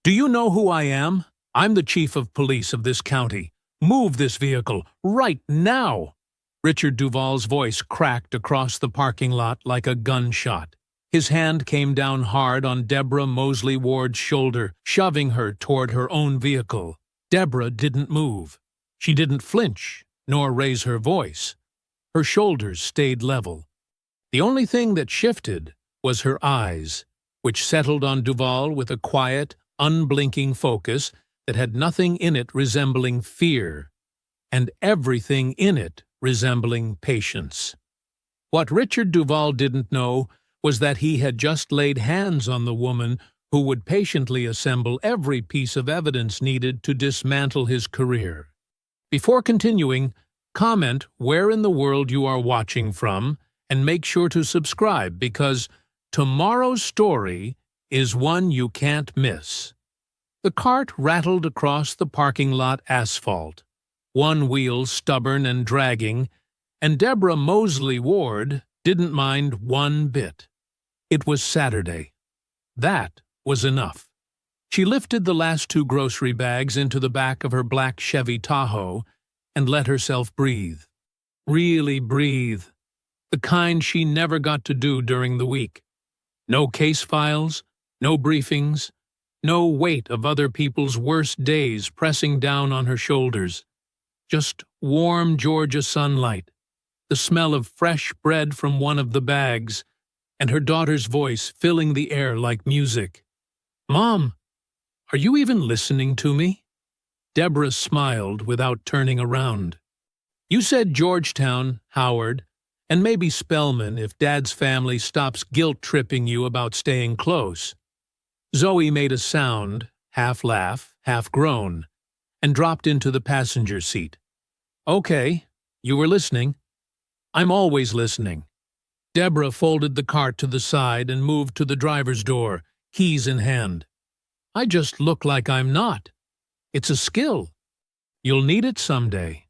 Do you know who I am? I'm the chief of police of this county. Move this vehicle, right now! Richard Duval's voice cracked across the parking lot like a gunshot. His hand came down hard on Deborah Mosley Ward's shoulder, shoving her toward her own vehicle. Deborah didn't move. She didn't flinch, nor raise her voice. Her shoulders stayed level. The only thing that shifted was her eyes, which settled on Duval with a quiet, unblinking focus that had nothing in it resembling fear, and everything in it resembling patience. What Richard Duval didn't know was that he had just laid hands on the woman who would patiently assemble every piece of evidence needed to dismantle his career. Before continuing, comment where in the world you are watching from, and make sure to subscribe because tomorrow's story is one you can't miss. The cart rattled across the parking lot asphalt, one wheel stubborn and dragging, and Deborah Mosley Ward didn't mind one bit. It was Saturday. That was enough. She lifted the last 2 grocery bags into the back of her black Chevy Tahoe and let herself breathe. Really breathe. The kind she never got to do during the week. No case files, no briefings, no weight of other people's worst days pressing down on her shoulders. Just warm Georgia sunlight, the smell of fresh bread from one of the bags, and her daughter's voice filling the air like music. "Mom, are you even listening to me?" Deborah smiled without turning around. "You said Georgetown, Howard, and maybe Spelman if Dad's family stops guilt-tripping you about staying close." Zoe made a sound, half laugh, half groan, and dropped into the passenger seat. "Okay, you were listening." "I'm always listening." Deborah folded the cart to the side and moved to the driver's door, keys in hand. "I just look like I'm not. It's a skill. You'll need it someday."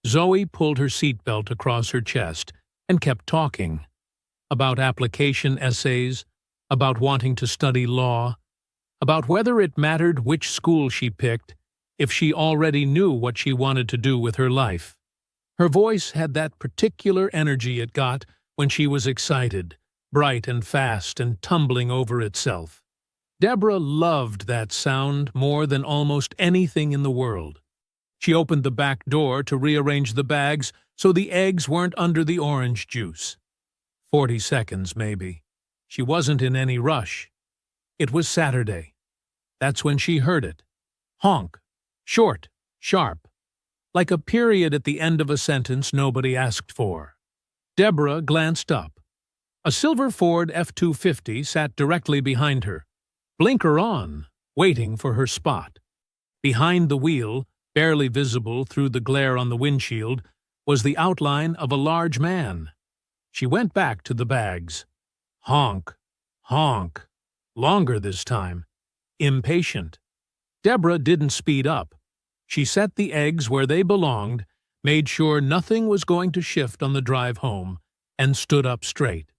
Zoe pulled her seatbelt across her chest and kept talking. About application essays, about wanting to study law, about whether it mattered which school she picked if she already knew what she wanted to do with her life. Her voice had that particular energy it got when she was excited, bright and fast and tumbling over itself. Deborah loved that sound more than almost anything in the world. She opened the back door to rearrange the bags so the eggs weren't under the orange juice. 40 seconds, maybe. She wasn't in any rush. It was Saturday. That's when she heard it. Honk. Short. Sharp. Like a period at the end of a sentence nobody asked for. Deborah glanced up. A silver Ford F-250 sat directly behind her, blinker on, waiting for her spot. Behind the wheel, barely visible through the glare on the windshield, was the outline of a large man. She went back to the bags. Honk. Honk. Longer this time. Impatient. Deborah didn't speed up. She set the eggs where they belonged, made sure nothing was going to shift on the drive home, and stood up straight.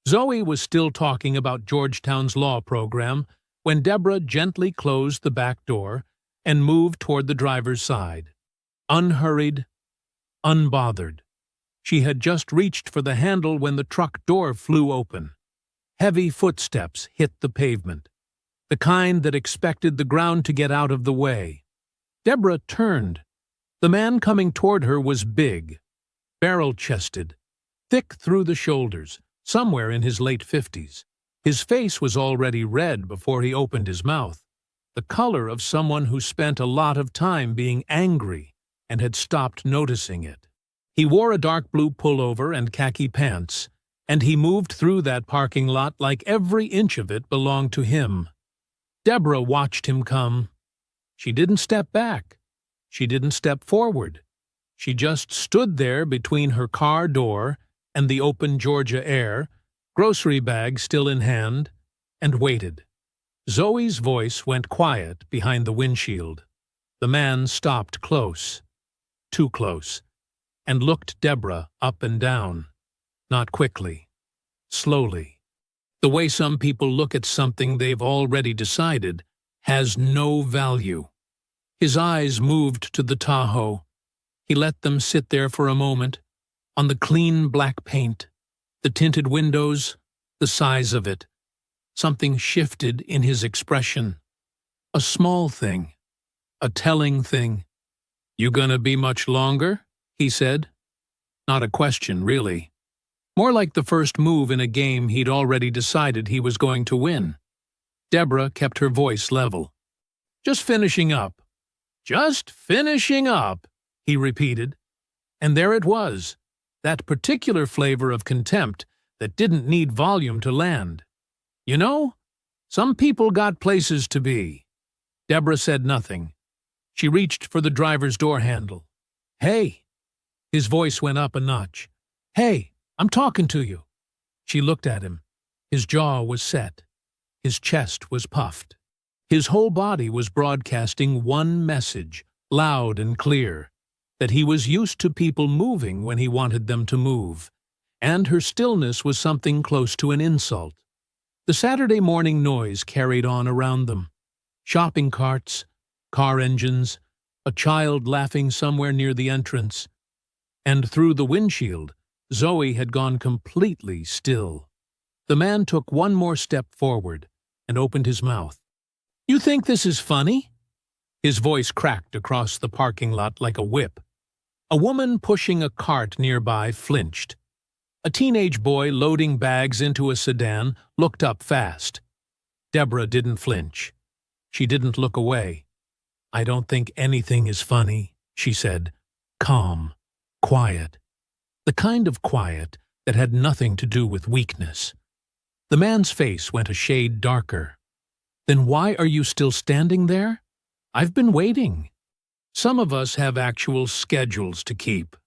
Zoe was still talking about Georgetown's law program when Deborah gently closed the back door and moved toward the driver's side. Unhurried, unbothered. She had just reached for the handle when the truck door flew open. Heavy footsteps hit the pavement, the kind that expected the ground to get out of the way. Deborah turned. The man coming toward her was big, barrel-chested, thick through the shoulders, somewhere in his late 50s. His face was already red before he opened his mouth, the color of someone who spent a lot of time being angry and had stopped noticing it. He wore a dark blue pullover and khaki pants, and he moved through that parking lot like every inch of it belonged to him. Deborah watched him come. She didn't step back. She didn't step forward. She just stood there between her car door and the open Georgia air, grocery bag still in hand, and waited. Zoe's voice went quiet behind the windshield. The man stopped close, too close, and looked Deborah up and down. Not quickly, slowly. The way some people look at something they've already decided, has no value. His eyes moved to the Tahoe. He let them sit there for a moment, on the clean black paint, the tinted windows, the size of it. Something shifted in his expression. A small thing. A telling thing. "You gonna be much longer?" he said. Not a question, really. More like the first move in a game he'd already decided he was going to win. Deborah kept her voice level. "Just finishing up." "Just finishing up," he repeated. And there it was, that particular flavor of contempt that didn't need volume to land. "You know, some people got places to be." Deborah said nothing. She reached for the driver's door handle. "Hey!" His voice went up a notch. "Hey, I'm talking to you." She looked at him. His jaw was set. His chest was puffed. His whole body was broadcasting one message, loud and clear, that he was used to people moving when he wanted them to move, and her stillness was something close to an insult. The Saturday morning noise carried on around them. Shopping carts, car engines, a child laughing somewhere near the entrance. And through the windshield, Zoe had gone completely still. The man took one more step forward and opened his mouth. "You think this is funny?" His voice cracked across the parking lot like a whip. A woman pushing a cart nearby flinched. A teenage boy loading bags into a sedan looked up fast. Deborah didn't flinch. She didn't look away. "I don't think anything is funny," she said, calm, quiet. The kind of quiet that had nothing to do with weakness. The man's face went a shade darker. "Then why are you still standing there? I've been waiting." "Some of us have actual schedules to keep."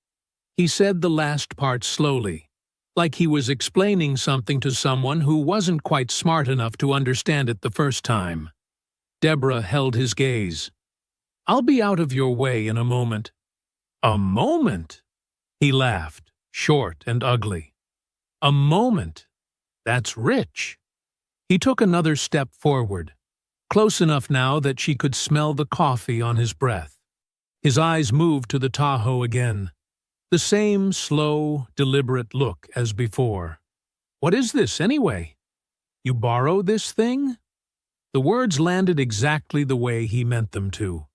He said the last part slowly, like he was explaining something to someone who wasn't quite smart enough to understand it the first time. Deborah held his gaze. "I'll be out of your way in a moment." "A moment?" He laughed, short and ugly. "A moment? That's rich." He took another step forward, close enough now that she could smell the coffee on his breath. His eyes moved to the Tahoe again. The same slow, deliberate look as before. "What is this, anyway? You borrow this thing?" The words landed exactly the way he meant them to.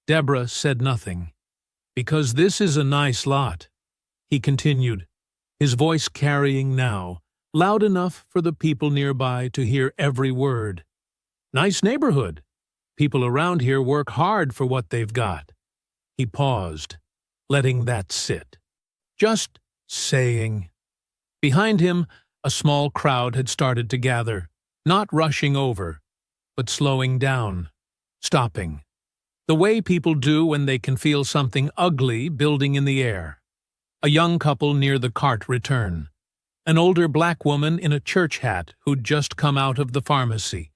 Deborah said nothing. "Because this is a nice lot," he continued, his voice carrying now, loud enough for the people nearby to hear every word. "Nice neighborhood. People around here work hard for what they've got." He paused, letting that sit. Just saying. Behind him, a small crowd had started to gather, not rushing over, but slowing down, stopping. The way people do when they can feel something ugly building in the air. A young couple near the cart return. An older black woman in a church hat who'd just come out of the pharmacy.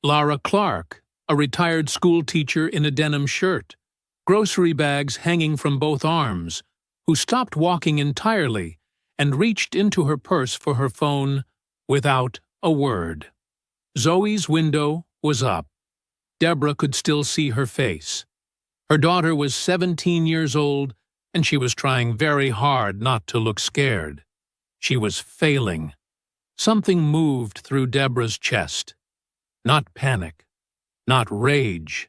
Lara Clark, a retired school teacher in a denim shirt, grocery bags hanging from both arms, who stopped walking entirely and reached into her purse for her phone without a word. Zoe's window was up. Deborah could still see her face. Her daughter was 17 years old, and she was trying very hard not to look scared. She was failing. Something moved through Deborah's chest. Not panic, not rage.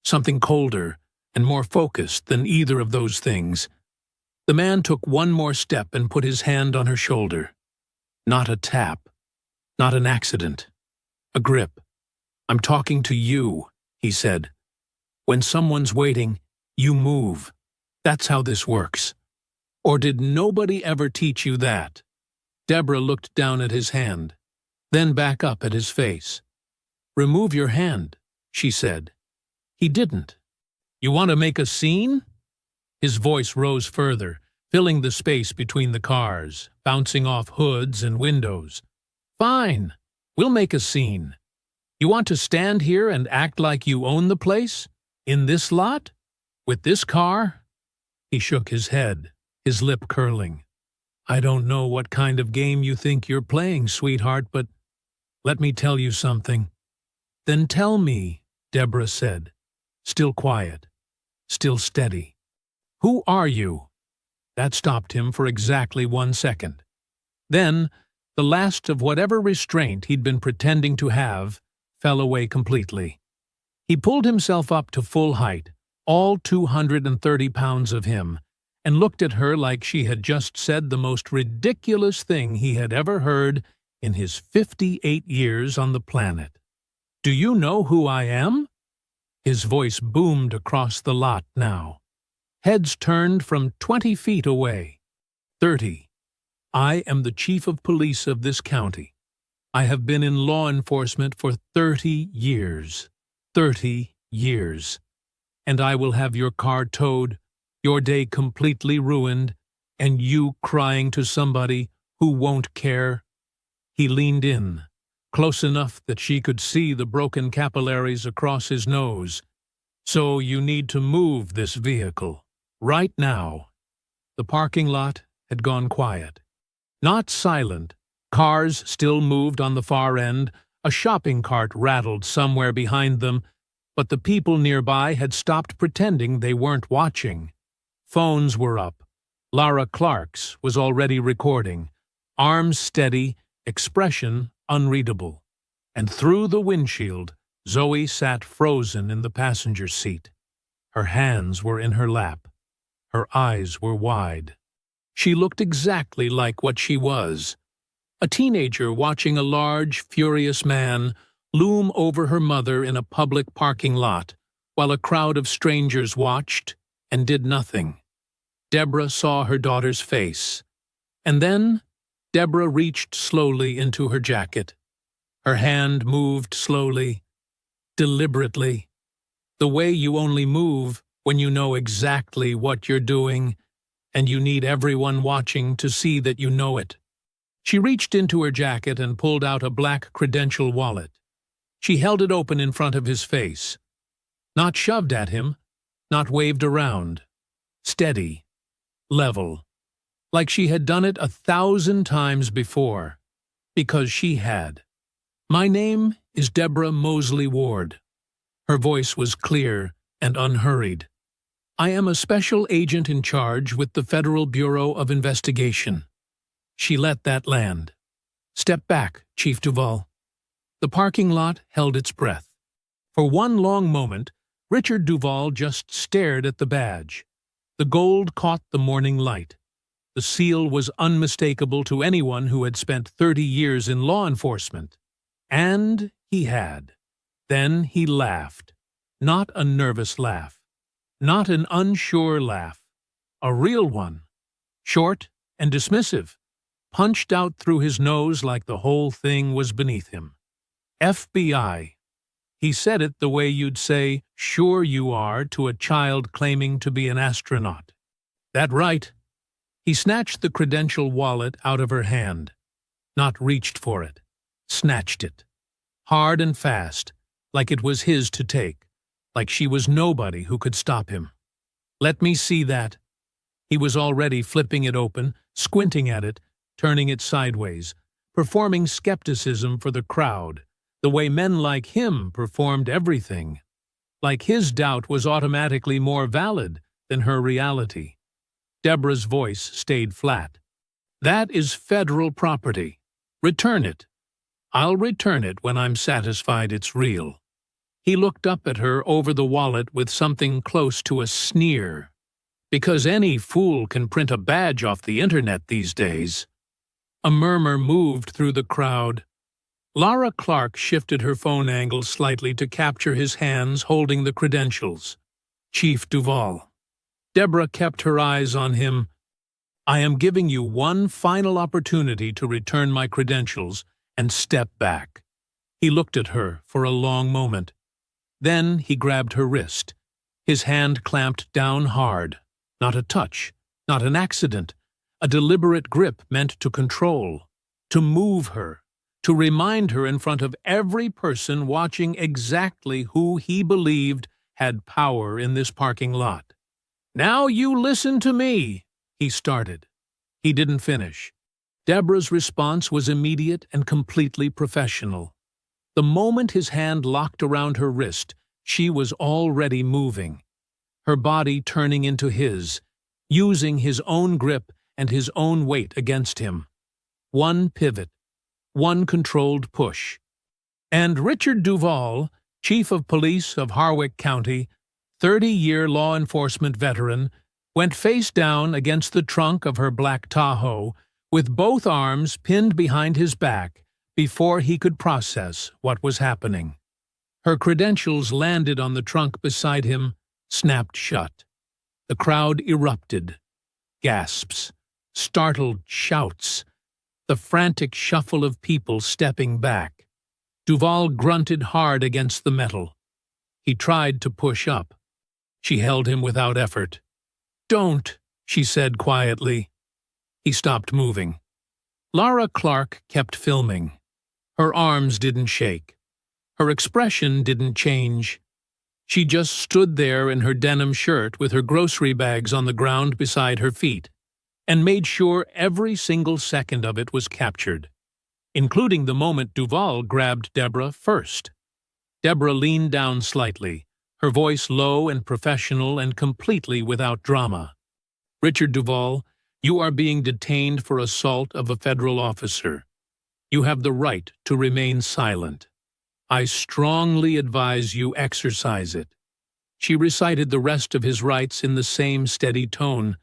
Something colder and more focused than either of those things. The man took one more step and put his hand on her shoulder. Not a tap, not an accident, a grip. "I'm talking to you," he said. "When someone's waiting, you move. That's how this works. Or did nobody ever teach you that?" Deborah looked down at his hand, then back up at his face. "Remove your hand," she said. He didn't. "You want to make a scene?" His voice rose further, filling the space between the cars, bouncing off hoods and windows. "Fine, we'll make a scene. You want to stand here and act like you own the place? In this lot? With this car?" He shook his head, his lip curling. "I don't know what kind of game you think you're playing, sweetheart, but let me tell you something." "Then tell me," Deborah said, still quiet, still steady. "Who are you?" That stopped him for exactly 1 second. Then, the last of whatever restraint he'd been pretending to have fell away completely. He pulled himself up to full height, all 230 pounds of him, and looked at her like she had just said the most ridiculous thing he had ever heard in his 58 years on the planet. "Do you know who I am?" His voice boomed across the lot now. Heads turned from 20 feet away. 30. "I am the chief of police of this county. I have been in law enforcement for 30 years. 30 years. And I will have your car towed, your day completely ruined, and you crying to somebody who won't care." He leaned in, close enough that she could see the broken capillaries across his nose. "So you need to move this vehicle. Right now." The parking lot had gone quiet. Not silent. Cars still moved on the far end. A shopping cart rattled somewhere behind them, but the people nearby had stopped pretending they weren't watching. Phones were up. Lara Clark's was already recording, arms steady, expression unreadable. And through the windshield, Zoe sat frozen in the passenger seat. Her hands were in her lap. Her eyes were wide. She looked exactly like what she was. A teenager watching a large, furious man loom over her mother in a public parking lot, while a crowd of strangers watched and did nothing. Deborah saw her daughter's face. And then Deborah reached slowly into her jacket. Her hand moved slowly, deliberately, the way you only move when you know exactly what you're doing, and you need everyone watching to see that you know it. She reached into her jacket and pulled out a black credential wallet. She held it open in front of his face. Not shoved at him, not waved around. Steady, level, like she had done it 1,000 times before, because she had. "My name is Deborah Mosley Ward." Her voice was clear and unhurried. "I am a special agent in charge with the Federal Bureau of Investigation." She let that land. "Step back, Chief Duval." The parking lot held its breath. For one long moment, Richard Duval just stared at the badge. The gold caught the morning light. The seal was unmistakable to anyone who had spent 30 years in law enforcement. And he had. Then he laughed. Not a nervous laugh. Not an unsure laugh. A real one. Short and dismissive. Punched out through his nose like the whole thing was beneath him. FBI. He said it the way you'd say, "Sure you are," to a child claiming to be an astronaut. "That right." He snatched the credential wallet out of her hand. Not reached for it. Snatched it. Hard and fast, like it was his to take, like she was nobody who could stop him. "Let me see that." He was already flipping it open, squinting at it, turning it sideways, performing skepticism for the crowd, the way men like him performed everything. Like his doubt was automatically more valid than her reality. Deborah's voice stayed flat. "That is federal property. Return it. I'll return it when I'm satisfied it's real." He looked up at her over the wallet with something close to a sneer. "Because any fool can print a badge off the internet these days." A murmur moved through the crowd. Lara Clark shifted her phone angle slightly to capture his hands holding the credentials. "Chief Duval." Deborah kept her eyes on him. "I am giving you one final opportunity to return my credentials and step back." He looked at her for a long moment. Then he grabbed her wrist. His hand clamped down hard. Not a touch, not an accident. A deliberate grip meant to control, to move her, to remind her in front of every person watching exactly who he believed had power in this parking lot. "Now you listen to me," he started. He didn't finish. Deborah's response was immediate and completely professional. The moment his hand locked around her wrist, She was already moving, her body turning into his, using his own grip and his own weight against him. One pivot, one controlled push. And Richard Duval, Chief of Police of Harwick County, 30-year law enforcement veteran, went face down against the trunk of her black Tahoe, with both arms pinned behind his back before he could process what was happening. Her credentials landed on the trunk beside him, snapped shut. The crowd erupted. Gasps, startled shouts, the frantic shuffle of people stepping back. Duval grunted hard against the metal. He tried to push up. She held him without effort. "Don't," she said quietly. He stopped moving. Lara Clark kept filming. Her arms didn't shake. Her expression didn't change. She just stood there in her denim shirt with her grocery bags on the ground beside her feet, and made sure every single second of it was captured, including the moment Duval grabbed Deborah first. Deborah leaned down slightly, her voice low and professional and completely without drama. "Richard Duval, you are being detained for assault of a federal officer. You have the right to remain silent. I strongly advise you exercise it." She recited the rest of his rights in the same steady tone,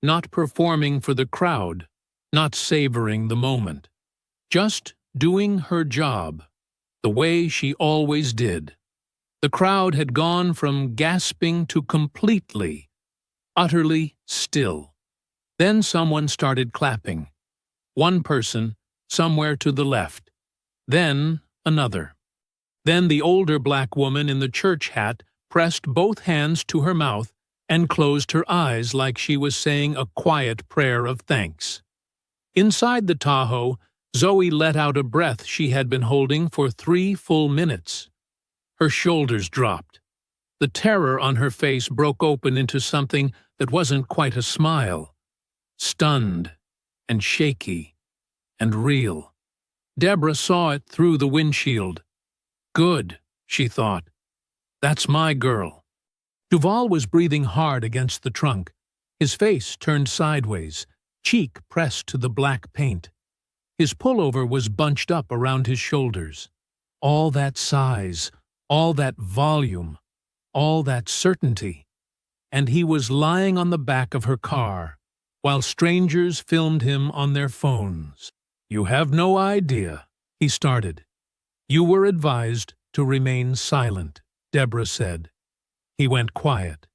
not performing for the crowd, not savoring the moment, just doing her job, the way she always did. The crowd had gone from gasping to completely, utterly still. Then someone started clapping. One person, somewhere to the left. Then another. Then the older black woman in the church hat pressed both hands to her mouth and closed her eyes like she was saying a quiet prayer of thanks. Inside the Tahoe, Zoe let out a breath she had been holding for 3 full minutes. Her shoulders dropped. The terror on her face broke open into something that wasn't quite a smile. Stunned and shaky and real. Deborah saw it through the windshield. "Good," she thought. "That's my girl." Duval was breathing hard against the trunk, his face turned sideways, cheek pressed to the black paint. His pullover was bunched up around his shoulders. All that size, all that volume, all that certainty. And he was lying on the back of her car, while strangers filmed him on their phones. "You have no idea," he started. "You were advised to remain silent," Deborah said. He went quiet.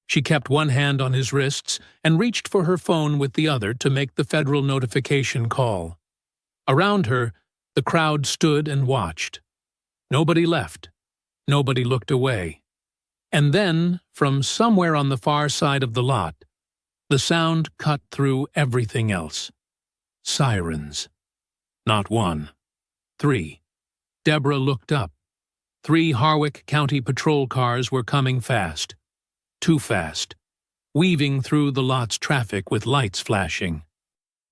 She kept one hand on his wrists and reached for her phone with the other to make the federal notification call. Around her, the crowd stood and watched. Nobody left. Nobody looked away. And then, from somewhere on the far side of the lot, the sound cut through everything else. Sirens. Not 1. 3. Deborah looked up. 3 Harwick County patrol cars were coming fast. Too fast. Weaving through the lot's traffic with lights flashing.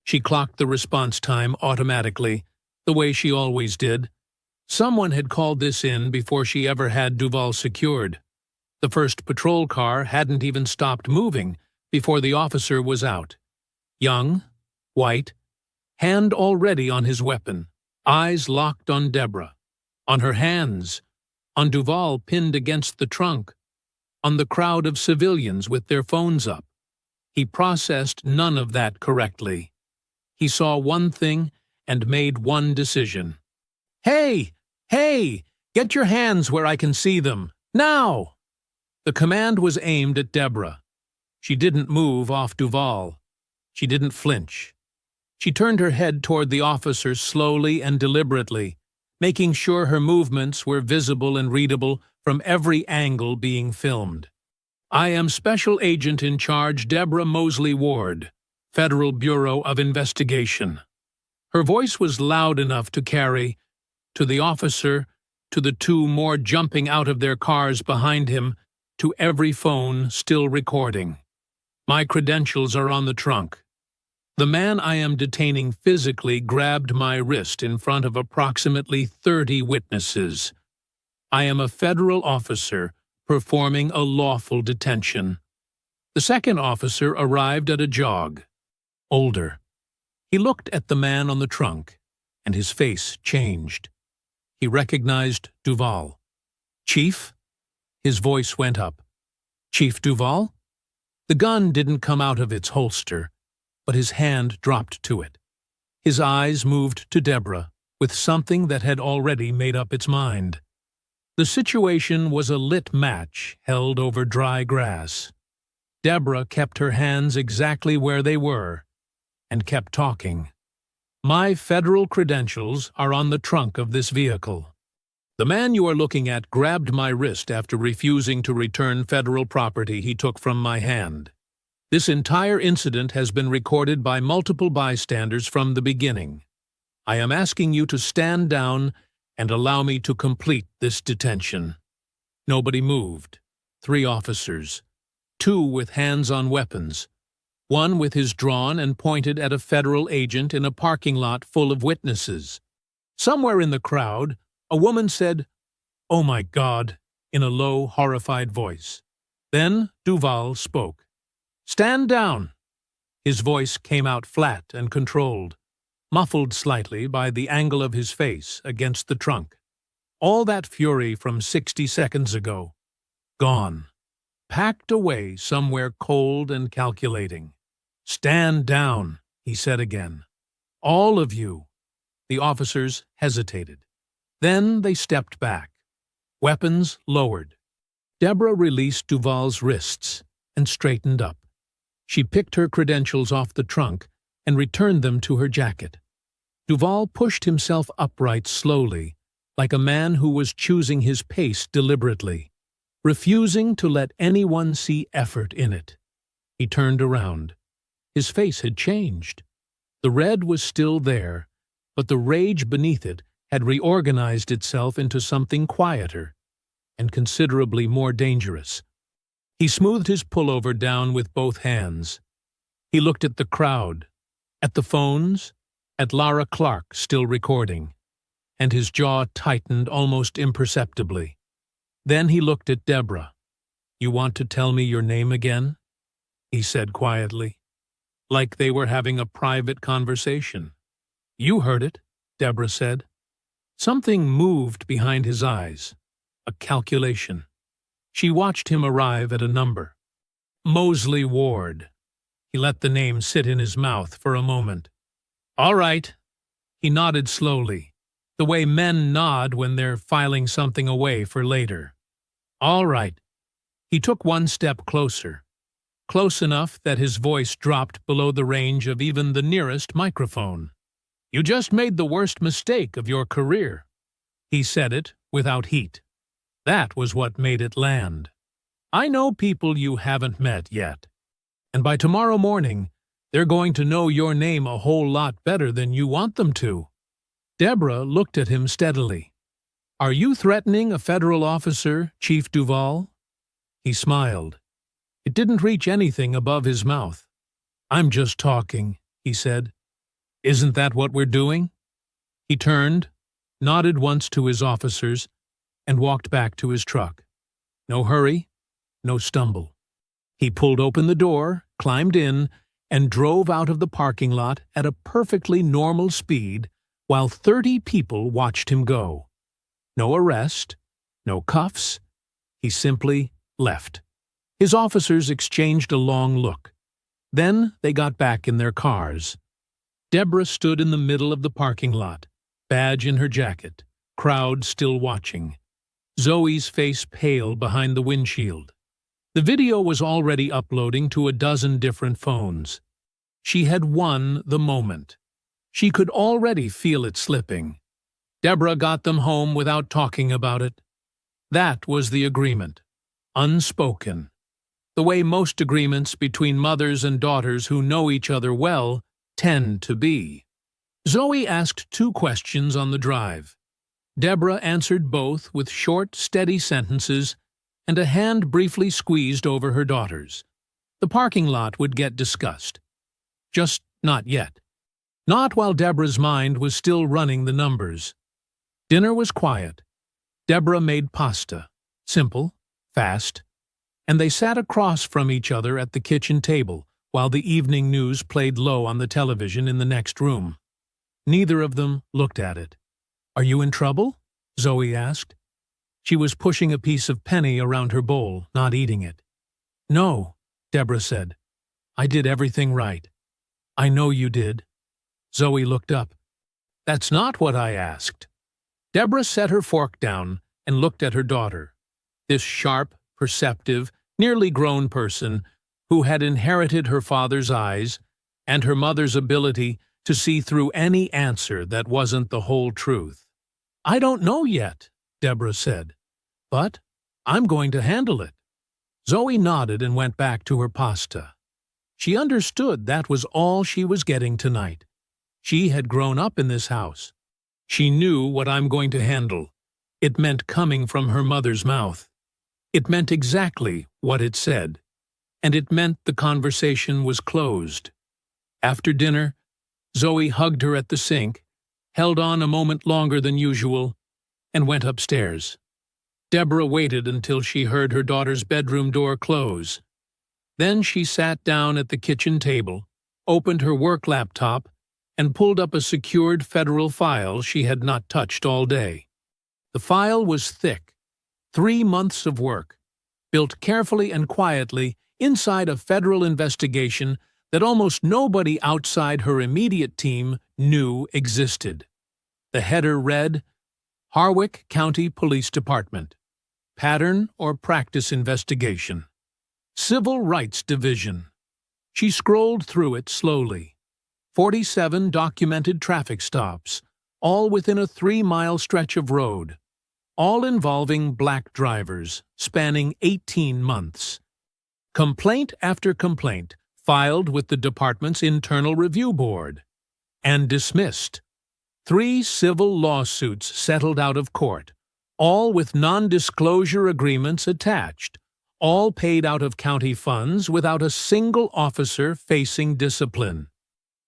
She clocked the response time automatically, the way she always did. Someone had called this in before she ever had Duval secured. The first patrol car hadn't even stopped moving before the officer was out. Young, white, hand already on his weapon, eyes locked on Deborah, on her hands, on Duval pinned against the trunk, on the crowd of civilians with their phones up. He processed none of that correctly. He saw one thing and made one decision. "Hey! Hey! Get your hands where I can see them! Now!" The command was aimed at Deborah. She didn't move off Duval. She didn't flinch. She turned her head toward the officer slowly and deliberately, making sure her movements were visible and readable from every angle being filmed. "I am Special Agent in Charge Deborah Mosley Ward, Federal Bureau of Investigation." Her voice was loud enough to carry, to the officer, to the 2 more jumping out of their cars behind him, to every phone still recording. "My credentials are on the trunk. The man I am detaining physically grabbed my wrist in front of approximately 30 witnesses. I am a federal officer performing a lawful detention. The second officer arrived at a jog. Older. He looked at the man on the trunk, and his face changed. He recognized Duval. Chief? His voice went up. Chief Duval? The gun didn't come out of its holster, but his hand dropped to it. His eyes moved to Deborah with something that had already made up its mind. The situation was a lit match held over dry grass. Deborah kept her hands exactly where they were and kept talking. My federal credentials are on the trunk of this vehicle. The man you are looking at grabbed my wrist after refusing to return federal property he took from my hand. This entire incident has been recorded by multiple bystanders from the beginning. I am asking you to stand down and allow me to complete this detention. Nobody moved. 3 officers. 2 with hands on weapons. 1 with his drawn and pointed at a federal agent in a parking lot full of witnesses. Somewhere in the crowd, a woman said, "Oh my God," in a low, horrified voice. Then Duval spoke. "Stand down." His voice came out flat and controlled, muffled slightly by the angle of his face against the trunk. All that fury from 60 seconds ago. Gone. Packed away somewhere cold and calculating. "Stand down," he said again. "All of you." The officers hesitated. Then they stepped back. Weapons lowered. Deborah released Duval's wrists and straightened up. She picked her credentials off the trunk and returned them to her jacket. Duval pushed himself upright slowly, like a man who was choosing his pace deliberately, refusing to let anyone see effort in it. He turned around. His face had changed. The red was still there, but the rage beneath it had reorganized itself into something quieter and considerably more dangerous. He smoothed his pullover down with both hands. He looked at the crowd, at the phones, at Lara Clark still recording, and his jaw tightened almost imperceptibly. Then he looked at Deborah. "You want to tell me your name again?" he said quietly, like they were having a private conversation. "You heard it," Deborah said. Something moved behind his eyes, a calculation. She watched him arrive at a number. Mosley Ward. He let the name sit in his mouth for a moment. "All right." He nodded slowly, the way men nod when they're filing something away for later. "All right." He took 1 step closer, close enough that his voice dropped below the range of even the nearest microphone. "You just made the worst mistake of your career." He said it without heat. That was what made it land. "I know people you haven't met yet, and by tomorrow morning, they're going to know your name a whole lot better than you want them to." Deborah looked at him steadily. "Are you threatening a federal officer, Chief Duval?" He smiled. It didn't reach anything above his mouth. "I'm just talking," he said. "Isn't that what we're doing?" He turned, nodded once to his officers, and walked back to his truck. No hurry, no stumble. He pulled open the door, climbed in, and drove out of the parking lot at a perfectly normal speed while 30 people watched him go. No arrest, no cuffs. He simply left. His officers exchanged a long look. Then they got back in their cars. Deborah stood in the middle of the parking lot, badge in her jacket, crowd still watching. Zoe's face pale behind the windshield. The video was already uploading to a dozen different phones. She had won the moment. She could already feel it slipping. Deborah got them home without talking about it. That was the agreement. Unspoken. The way most agreements between mothers and daughters who know each other well tend to be. Zoe asked 2 questions on the drive. Deborah answered both with short, steady sentences and a hand briefly squeezed over her daughter's. The parking lot would get discussed. Just not yet. Not while Deborah's mind was still running the numbers. Dinner was quiet. Deborah made pasta. Simple, fast, and they sat across from each other at the kitchen table while the evening news played low on the television in the next room. Neither of them looked at it. "Are you in trouble?" Zoe asked. She was pushing a piece of penny around her bowl, not eating it. "No," Deborah said. "I did everything right." "I know you did." Zoe looked up. "That's not what I asked." Deborah set her fork down and looked at her daughter, this sharp, perceptive, nearly grown person who had inherited her father's eyes and her mother's ability to see through any answer that wasn't the whole truth. "I don't know yet," Deborah said, "but I'm going to handle it." Zoe nodded and went back to her pasta. She understood that was all she was getting tonight. She had grown up in this house. She knew what I'm going to handle. It meant coming from her mother's mouth. It meant exactly what it said. And it meant the conversation was closed. After dinner, Zoe hugged her at the sink, held on a moment longer than usual, and went upstairs. Deborah waited until she heard her daughter's bedroom door close. Then she sat down at the kitchen table, opened her work laptop, and pulled up a secured federal file she had not touched all day. The file was thick, 3 months of work, built carefully and quietly inside a federal investigation that almost nobody outside her immediate team knew existed. The header read, Harwick County Police Department, Pattern or Practice Investigation, Civil Rights Division. She scrolled through it slowly. 47 documented traffic stops, all within a 3-mile stretch of road, all involving black drivers, spanning 18 months. Complaint after complaint filed with the department's Internal Review Board, and dismissed. 3 civil lawsuits settled out of court, all with non-disclosure agreements attached, all paid out of county funds without a single officer facing discipline.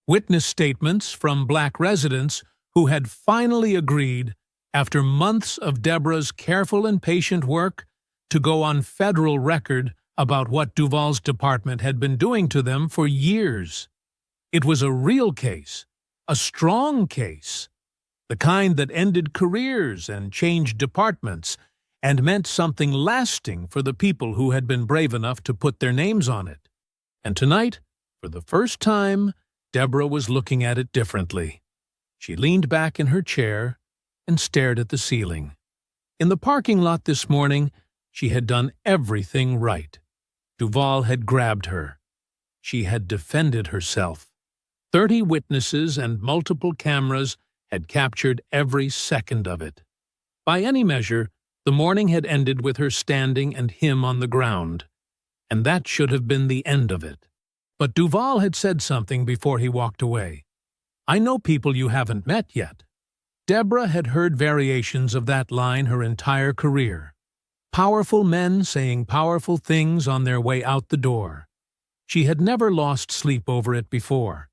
Witness statements from black residents who had finally agreed, after months of Deborah's careful and patient work, to go on federal record about what Duvall's department had been doing to them for years. It was a real case, a strong case, the kind that ended careers and changed departments and meant something lasting for the people who had been brave enough to put their names on it. And tonight, for the first time, Deborah was looking at it differently. She leaned back in her chair and stared at the ceiling. In the parking lot this morning, she had done everything right. Duvall had grabbed her. She had defended herself. 30 witnesses and multiple cameras had captured every second of it. By any measure, the morning had ended with her standing and him on the ground, and that should have been the end of it. But Duvall had said something before he walked away. "I know people you haven't met yet." Deborah had heard variations of that line her entire career. Powerful men saying powerful things on their way out the door. She had never lost sleep over it before.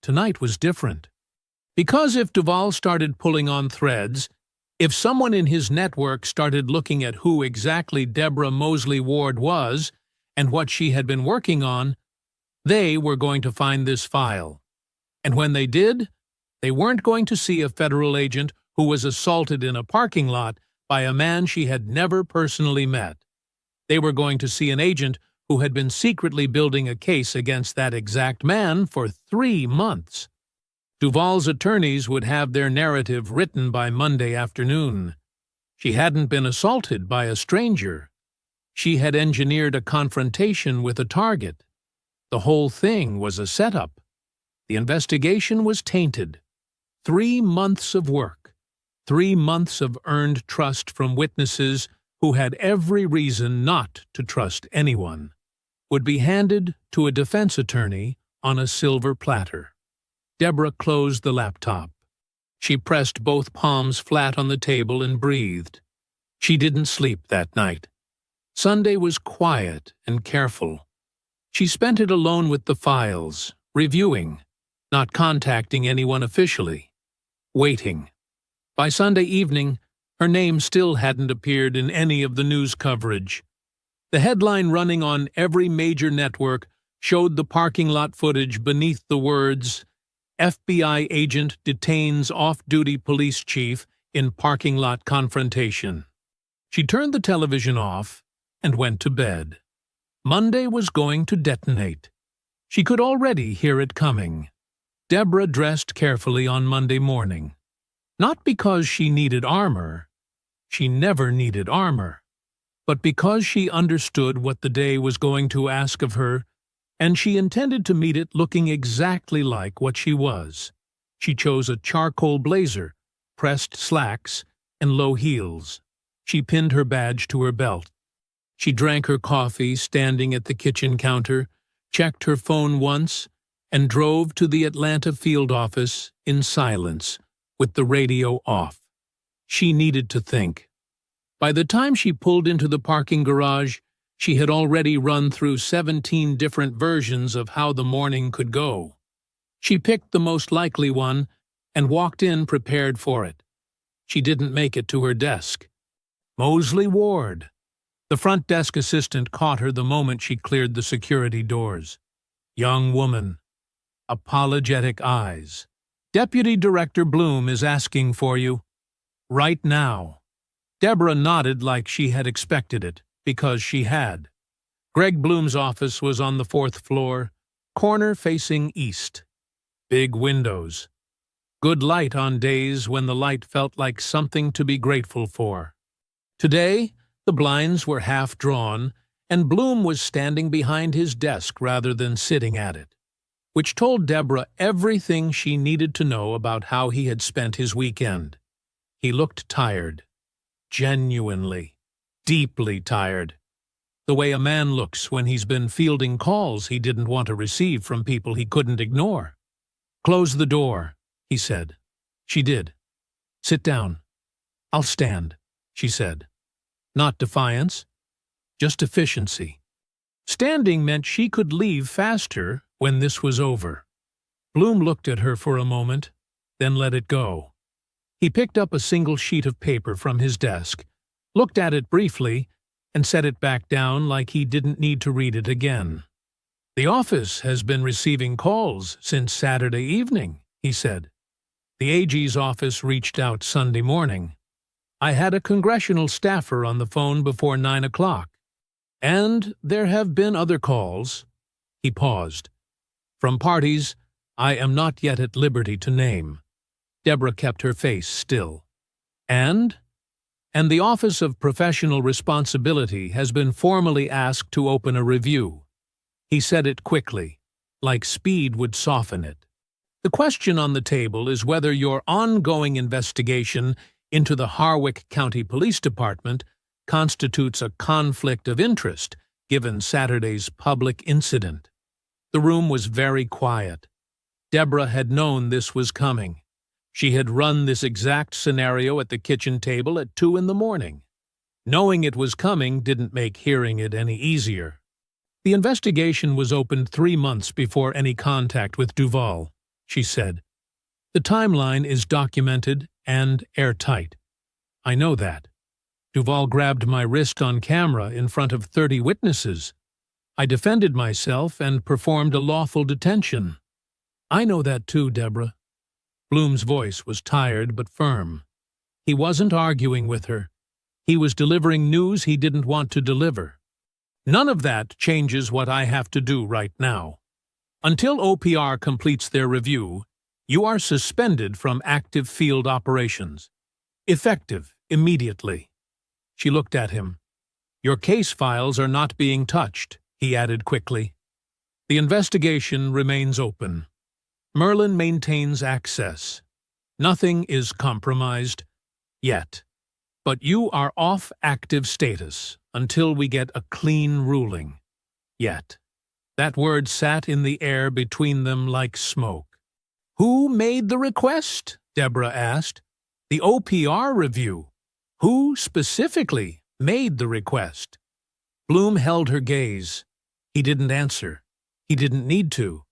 Tonight was different. Because if Duvall started pulling on threads, if someone in his network started looking at who exactly Deborah Mosley Ward was and what she had been working on, they were going to find this file. And when they did, they weren't going to see a federal agent who was assaulted in a parking lot by a man she had never personally met. They were going to see an agent who had been secretly building a case against that exact man for 3 months. Duvall's attorneys would have their narrative written by Monday afternoon. She hadn't been assaulted by a stranger. She had engineered a confrontation with a target. The whole thing was a setup. The investigation was tainted. 3 months of work, 3 months of earned trust from witnesses who had every reason not to trust anyone, would be handed to a defense attorney on a silver platter. Deborah closed the laptop. She pressed both palms flat on the table and breathed. She didn't sleep that night. Sunday was quiet and careful. She spent it alone with the files, reviewing, not contacting anyone officially, waiting. By Sunday evening, Her name still hadn't appeared in any of the news coverage. The headline running on every major network showed the parking lot footage beneath the words, FBI agent detains off-duty police chief in parking lot confrontation. She turned the television off and went to bed. Monday was going to detonate. She could already hear it coming. Deborah dressed carefully on Monday morning. Not because she needed armor. She never needed armor. But because she understood what the day was going to ask of her, and she intended to meet it looking exactly like what she was. She chose a charcoal blazer, pressed slacks, and low heels. She pinned her badge to her belt. She drank her coffee standing at the kitchen counter, checked her phone once, and drove to the Atlanta field office in silence, with the radio off. She needed to think. By the time she pulled into the parking garage, she had already run through 17 different versions of how the morning could go. She picked the most likely one and walked in prepared for it. She didn't make it to her desk. Mosley Ward. The front desk assistant caught her the moment she cleared the security doors. Young woman. Apologetic eyes. Deputy Director Bloom is asking for you. Right now. Deborah nodded like she had expected it, because she had. Greg Bloom's office was on the 4th floor, corner facing east. Big windows. Good light on days when the light felt like something to be grateful for. Today, the blinds were half drawn, and Bloom was standing behind his desk rather than sitting at it, which told Deborah everything she needed to know about how he had spent his weekend. He looked tired. Genuinely, deeply tired. The way a man looks when he's been fielding calls he didn't want to receive from people he couldn't ignore. Close the door, he said. She did. Sit down. I'll stand, she said. Not defiance, just efficiency. Standing meant she could leave faster when this was over. Bloom looked at her for a moment, then let it go. He picked up a single sheet of paper from his desk, looked at it briefly, and set it back down like he didn't need to read it again. The office has been receiving calls since Saturday evening, he said. The AG's office reached out Sunday morning. I had a congressional staffer on the phone before 9 o'clock. And there have been other calls. He paused. From parties I am not yet at liberty to name. Deborah kept her face still. And the Office of Professional Responsibility has been formally asked to open a review. He said it quickly, like speed would soften it. The question on the table is whether your ongoing investigation into the Harwick County Police Department constitutes a conflict of interest given Saturday's public incident. The room was very quiet. Deborah had known this was coming. She had run this exact scenario at the kitchen table at 2 in the morning. Knowing it was coming didn't make hearing it any easier. The investigation was opened 3 months before any contact with Duval, she said. The timeline is documented and airtight. I know that. Duval grabbed my wrist on camera in front of 30 witnesses. I defended myself and performed a lawful detention. I know that too, Deborah. Bloom's voice was tired but firm. He wasn't arguing with her. He was delivering news he didn't want to deliver. None of that changes what I have to do right now. Until OPR completes their review, you are suspended from active field operations. Effective immediately. She looked at him. Your case files are not being touched, he added quickly. The investigation remains open. Merlin maintains access. Nothing is compromised yet. But you are off active status until we get a clean ruling. Yet. That word sat in the air between them like smoke. Who made the request? Deborah asked. The OPR review. Who specifically made the request? Bloom held her gaze. He didn't answer. He didn't need to.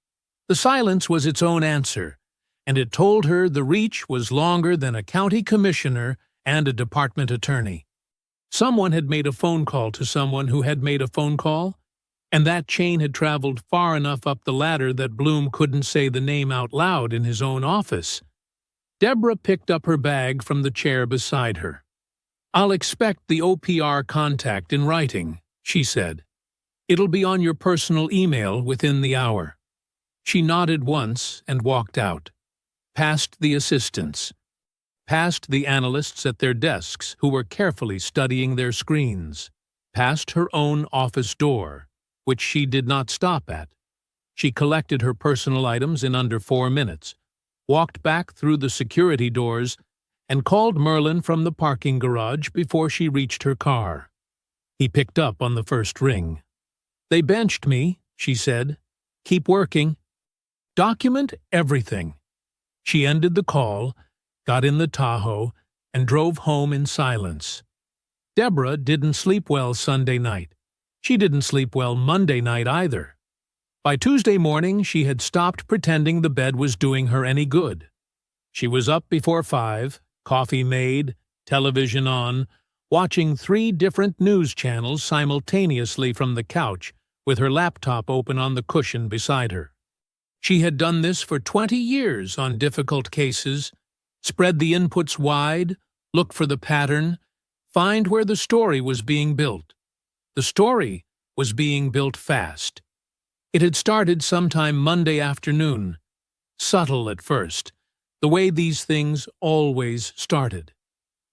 The silence was its own answer, and it told her the reach was longer than a county commissioner and a department attorney. Someone had made a phone call to someone who had made a phone call, and that chain had traveled far enough up the ladder that Bloom couldn't say the name out loud in his own office. Deborah picked up her bag from the chair beside her. "I'll expect the OPR contact in writing," she said. "It'll be on your personal email within the hour." She nodded once and walked out, past the assistants, past the analysts at their desks who were carefully studying their screens, past her own office door, which she did not stop at. She collected her personal items in under 4 minutes, walked back through the security doors, and called Merlin from the parking garage before she reached her car. He picked up on the first ring. "They benched me," she said. "Keep working. Document everything." She ended the call, got in the Tahoe, and drove home in silence. Deborah didn't sleep well Sunday night. She didn't sleep well Monday night either. By Tuesday morning, she had stopped pretending the bed was doing her any good. She was up before 5, coffee made, television on, watching 3 different news channels simultaneously from the couch, with her laptop open on the cushion beside her. She had done this for 20 years on difficult cases, spread the inputs wide, look for the pattern, find where the story was being built. The story was being built fast. It had started sometime Monday afternoon, subtle at first, the way these things always started.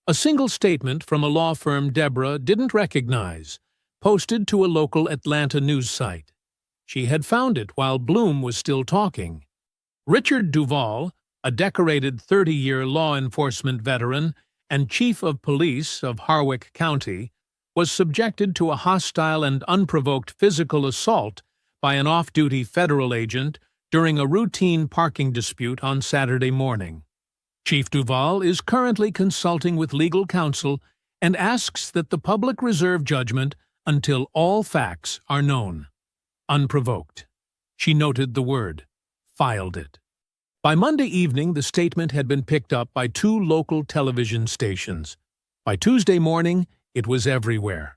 A single statement from a law firm Deborah didn't recognize, posted to a local Atlanta news site. She had found it while Bloom was still talking. Richard Duvall, a decorated 30-year law enforcement veteran and chief of police of Harwick County, was subjected to a hostile and unprovoked physical assault by an off-duty federal agent during a routine parking dispute on Saturday morning. Chief Duvall is currently consulting with legal counsel and asks that the public reserve judgment until all facts are known. Unprovoked. She noted the word, filed it. By Monday evening, the statement had been picked up by 2 local television stations. By Tuesday morning, it was everywhere.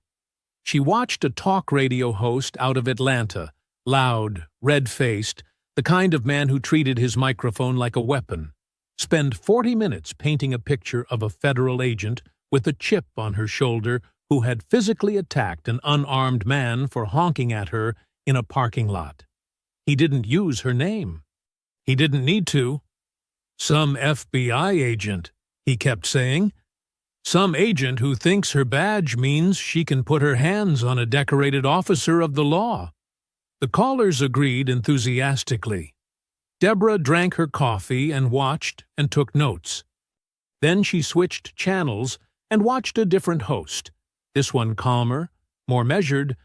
She watched a talk radio host out of Atlanta, loud, red-faced, the kind of man who treated his microphone like a weapon, spend 40 minutes painting a picture of a federal agent with a chip on her shoulder who had physically attacked an unarmed man for honking at her in a parking lot. He didn't use her name. He didn't need to. "Some FBI agent," he kept saying. "Some agent who thinks her badge means she can put her hands on a decorated officer of the law." The callers agreed enthusiastically. Deborah drank her coffee and watched and took notes. Then she switched channels and watched a different host, this one calmer, more measured,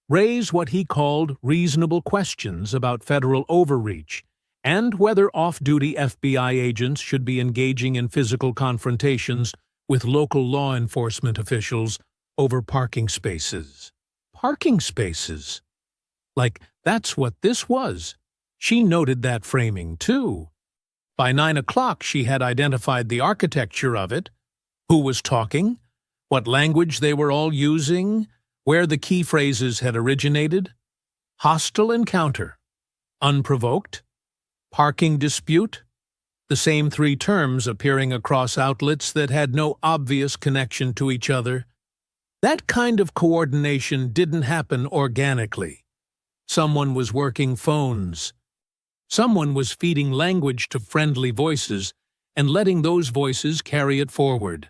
raise what he called reasonable questions about federal overreach and whether off-duty FBI agents should be engaging in physical confrontations with local law enforcement officials over parking spaces. Parking spaces. Like, that's what this was. She noted that framing, too. By 9 o'clock, she had identified the architecture of it, who was talking, what language they were all using, where the key phrases had originated. Hostile encounter. Unprovoked. Parking dispute. The same 3 terms appearing across outlets that had no obvious connection to each other. That kind of coordination didn't happen organically. Someone was working phones. Someone was feeding language to friendly voices and letting those voices carry it forward.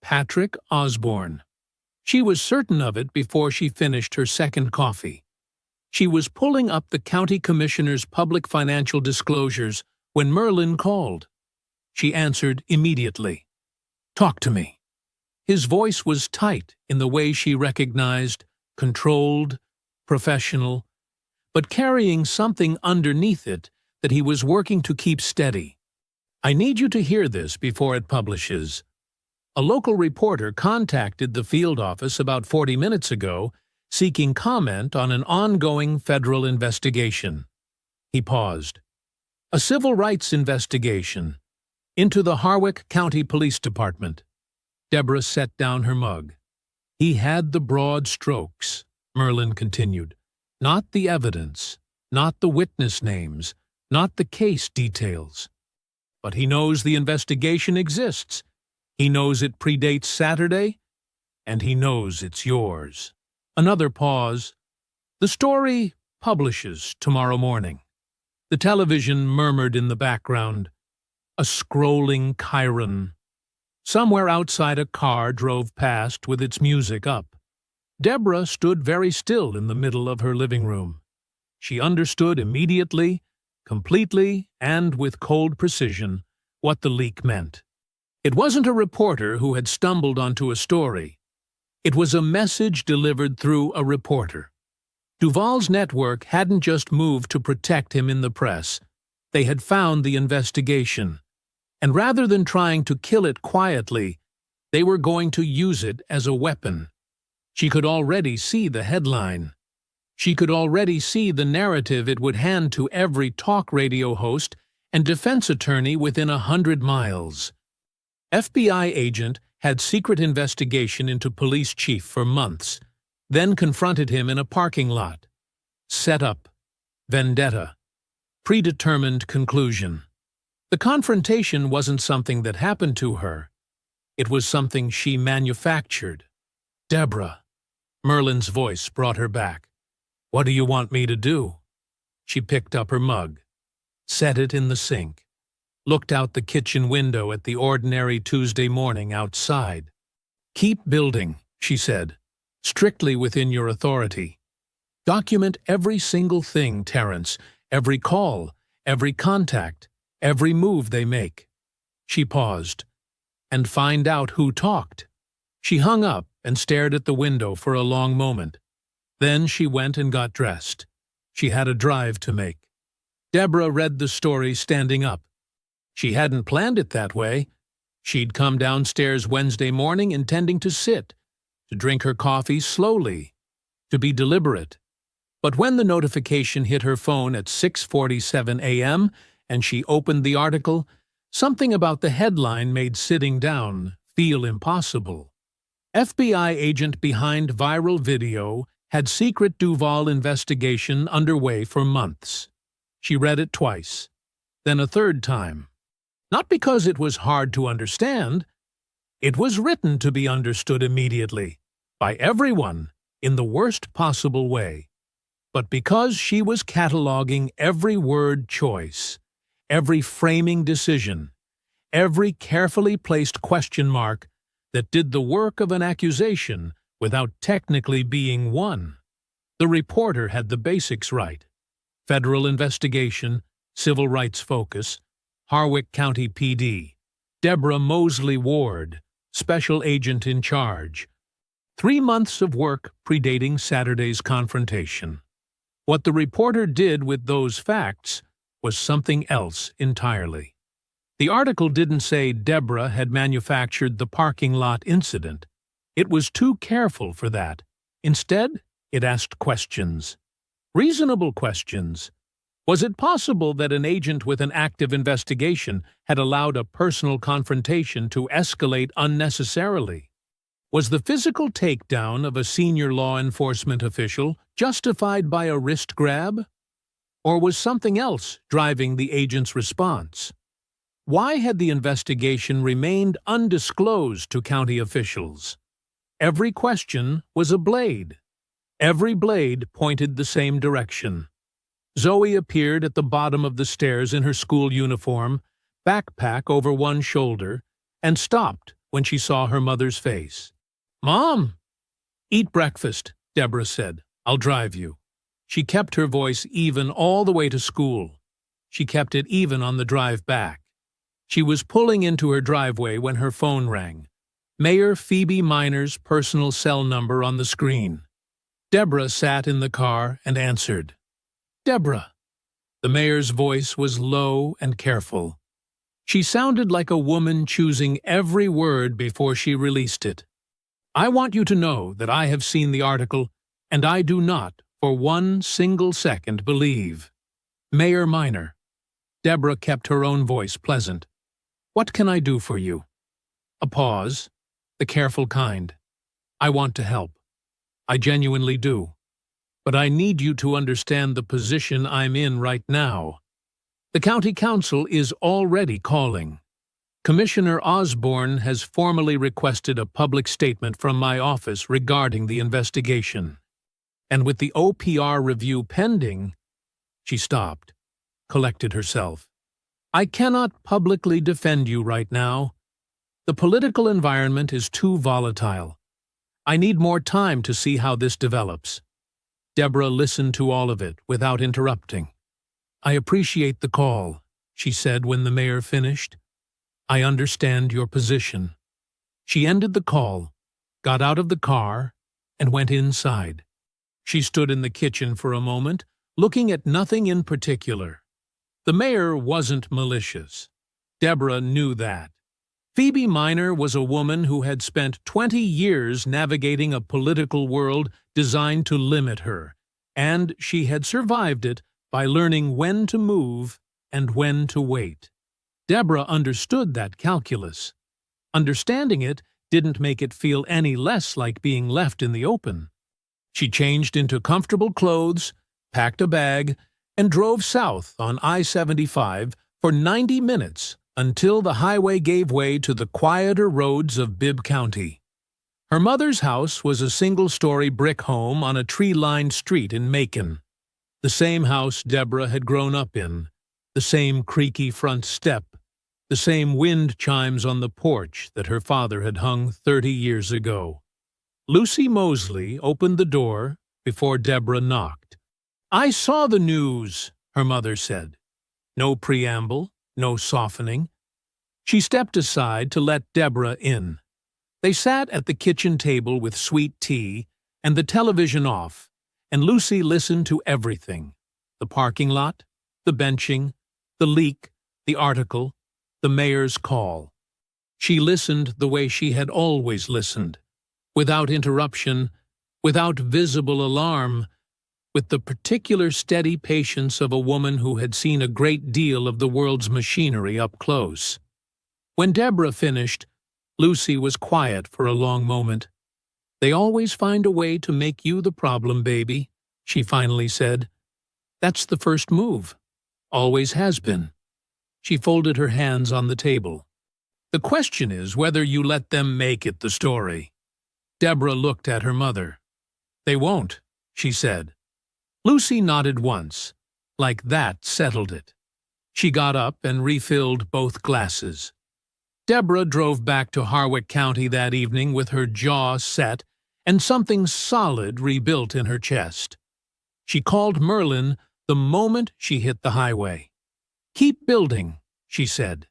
Patrick Osborne. She was certain of it before she finished her second coffee. She was pulling up the county commissioner's public financial disclosures when Merlin called. She answered immediately. "Talk to me." His voice was tight in the way she recognized, controlled, professional, but carrying something underneath it that he was working to keep steady. "I need you to hear this before it publishes. A local reporter contacted the field office about 40 minutes ago seeking comment on an ongoing federal investigation." He paused. "A civil rights investigation into the Harwick County Police Department." Deborah set down her mug. He had the broad strokes, Merlin continued. Not the evidence, not the witness names, not the case details. But he knows the investigation exists. He knows it predates Saturday, and he knows it's yours. Another pause. The story publishes tomorrow morning. The television murmured in the background. A scrolling chyron. Somewhere outside a car drove past with its music up. Deborah stood very still in the middle of her living room. She understood immediately, completely, and with cold precision, what the leak meant. It wasn't a reporter who had stumbled onto a story. It was a message delivered through a reporter. Duvall's network hadn't just moved to protect him in the press. They had found the investigation. And rather than trying to kill it quietly, they were going to use it as a weapon. She could already see the headline. She could already see the narrative it would hand to every talk radio host and defense attorney within 100 miles. FBI agent had secret investigation into police chief for months, then confronted him in a parking lot. Set up. Vendetta. Predetermined conclusion. The confrontation wasn't something that happened to her. It was something she manufactured. Deborah. Merlin's voice brought her back. What do you want me to do? She picked up her mug, set it in the sink, looked out the kitchen window at the ordinary Tuesday morning outside. Keep building, she said, strictly within your authority. Document every single thing, Terrence, every call, every contact, every move they make. She paused. And find out who talked. She hung up and stared at the window for a long moment. Then she went and got dressed. She had a drive to make. Deborah read the story standing up. She hadn't planned it that way. She'd come downstairs Wednesday morning intending to sit, to drink her coffee slowly, to be deliberate. But when the notification hit her phone at 6:47 a.m. and she opened the article, something about the headline made sitting down feel impossible. FBI agent behind viral video had secret Duvall investigation underway for months. She read it twice, then a third time. Not because it was hard to understand. It was written to be understood immediately, by everyone, in the worst possible way. But because she was cataloging every word choice, every framing decision, every carefully placed question mark that did the work of an accusation without technically being one. The reporter had the basics right. Federal investigation, civil rights focus, Harwick County PD, Deborah Mosley Ward, special agent in charge. 3 months of work predating Saturday's confrontation. What the reporter did with those facts was something else entirely. The article didn't say Deborah had manufactured the parking lot incident. It was too careful for that. Instead, it asked questions. Reasonable questions. Was it possible that an agent with an active investigation had allowed a personal confrontation to escalate unnecessarily? Was the physical takedown of a senior law enforcement official justified by a wrist grab? Or was something else driving the agent's response? Why had the investigation remained undisclosed to county officials? Every question was a blade. Every blade pointed the same direction. Zoe appeared at the bottom of the stairs in her school uniform, backpack over one shoulder, and stopped when she saw her mother's face. "Mom!" "Eat breakfast," Deborah said. "I'll drive you." She kept her voice even all the way to school. She kept it even on the drive back. She was pulling into her driveway when her phone rang. Mayor Phoebe Minor's personal cell number on the screen. Deborah sat in the car and answered. "Deborah." The mayor's voice was low and careful. She sounded like a woman choosing every word before she released it. "I want you to know that I have seen the article, and I do not, for 1 single second, believe." "Mayor Minor." Deborah kept her own voice pleasant. "What can I do for you?" A pause. the careful kind. I want to help. I genuinely do. But I need you to understand the position I'm in right now. The county council is already calling. Commissioner Osborne has formally requested a public statement from my office regarding the investigation. And with the OPR review pending, she stopped, collected herself. I cannot publicly defend you right now. The political environment is too volatile. I need more time to see how this develops. Deborah listened to all of it without interrupting. I appreciate the call, she said when the mayor finished. I understand your position. She ended the call, got out of the car, and went inside. She stood in the kitchen for a moment, looking at nothing in particular. The mayor wasn't malicious. Deborah knew that. Phoebe Minor was a woman who had spent 20 years navigating a political world designed to limit her, and she had survived it by learning when to move and when to wait. Deborah understood that calculus. Understanding it didn't make it feel any less like being left in the open. She changed into comfortable clothes, packed a bag, and drove south on I-75 for 90 minutes until the highway gave way to the quieter roads of Bibb County. Her mother's house was a single-story brick home on a tree-lined street in Macon. The same house Deborah had grown up in, the same creaky front step, the same wind chimes on the porch that her father had hung 30 years ago. Lucy Mosley opened the door before Deborah knocked. "I saw the news," her mother said. No preamble, no softening. She stepped aside to let Deborah in. They sat at the kitchen table with sweet tea and the television off, and Lucy listened to everything: the parking lot, the benching, the leak, the article, the mayor's call. She listened the way she had always listened, without interruption, without visible alarm, with the particular steady patience of a woman who had seen a great deal of the world's machinery up close. When Deborah finished, Lucy was quiet for a long moment. "They always find a way to make you the problem, baby," she finally said. "That's the first move. Always has been." She folded her hands on the table. "The question is whether you let them make it the story." Deborah looked at her mother. "They won't," she said. Lucy nodded once. Like that settled it. She got up and refilled both glasses. Deborah drove back to Harwick County that evening with her jaw set and something solid rebuilt in her chest. She called Merlin the moment she hit the highway. "Keep building," she said.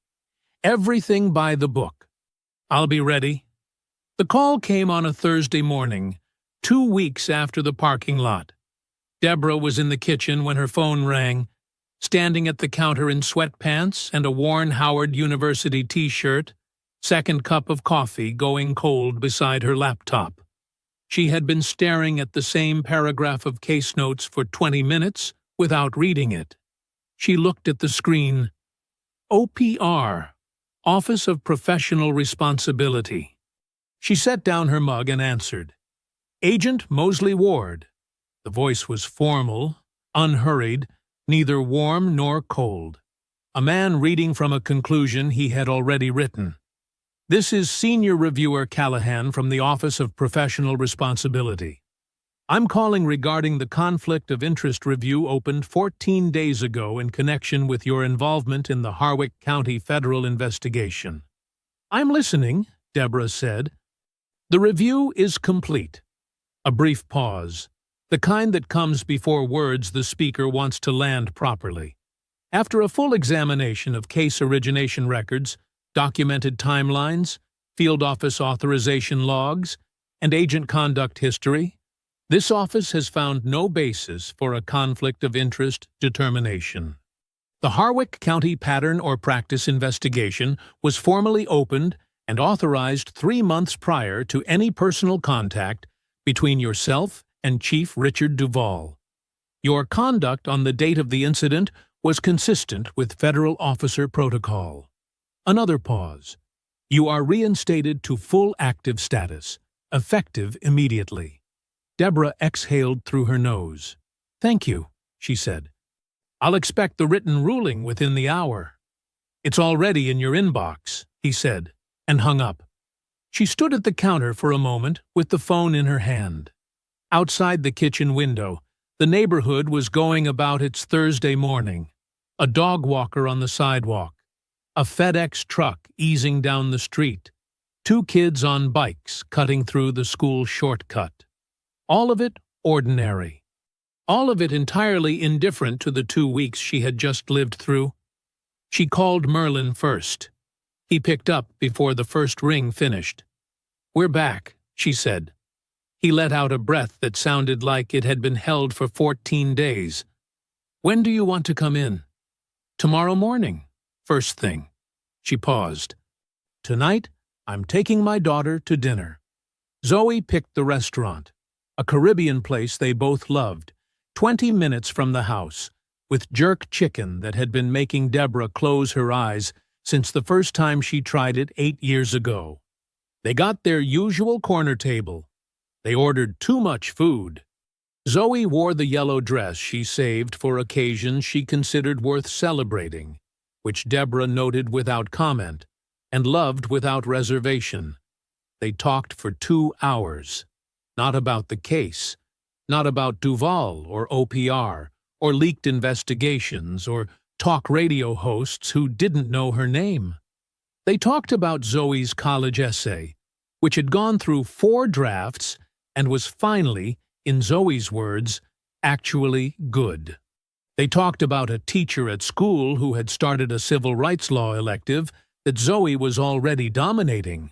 "Everything by the book. I'll be ready." The call came on a Thursday morning, 2 weeks after the parking lot. Deborah was in the kitchen when her phone rang, standing at the counter in sweatpants and a worn Howard University t-shirt, second cup of coffee going cold beside her laptop. She had been staring at the same paragraph of case notes for 20 minutes without reading it. She looked at the screen. OPR, Office of Professional Responsibility. She set down her mug and answered. "Agent Mosley Ward." The voice was formal, unhurried, neither warm nor cold. A man reading from a conclusion he had already written. "This is Senior Reviewer Callahan from the Office of Professional Responsibility. I'm calling regarding the Conflict of Interest review opened 14 days ago in connection with your involvement in the Harwick County federal investigation." "I'm listening," Deborah said. "The review is complete." A brief pause. The kind that comes before words the speaker wants to land properly. After a full examination of case origination records, documented timelines, field office authorization logs, and agent conduct history, this office has found no basis for a conflict of interest determination. The Harwick County Pattern or Practice investigation was formally opened and authorized 3 months prior to any personal contact between yourself and Chief Richard Duvall. Your conduct on the date of the incident was consistent with federal officer protocol. Another pause. You are reinstated to full active status, effective immediately. Deborah exhaled through her nose. Thank you, she said. I'll expect the written ruling within the hour. It's already in your inbox, he said, and hung up. She stood at the counter for a moment with the phone in her hand. Outside the kitchen window, the neighborhood was going about its Thursday morning. A dog walker on the sidewalk, a FedEx truck easing down the street, 2 kids on bikes cutting through the school shortcut. All of it ordinary. All of it entirely indifferent to the 2 weeks she had just lived through. She called Merlin first. He picked up before the first ring finished. We're back, she said. He let out a breath that sounded like it had been held for 14 days. When do you want to come in? Tomorrow morning, first thing. She paused. Tonight, I'm taking my daughter to dinner. Zoe picked the restaurant, a Caribbean place they both loved, 20 minutes from the house, with jerk chicken that had been making Deborah close her eyes since the first time she tried it 8 years ago. They got their usual corner table. They ordered too much food. Zoe wore the yellow dress she saved for occasions she considered worth celebrating, which Deborah noted without comment and loved without reservation. They talked for 2 hours. Not about the case, not about Duval or OPR, or leaked investigations, or talk radio hosts who didn't know her name. They talked about Zoe's college essay, which had gone through 4 drafts and was finally, in Zoe's words, actually good. They talked about a teacher at school who had started a civil rights law elective that Zoe was already dominating.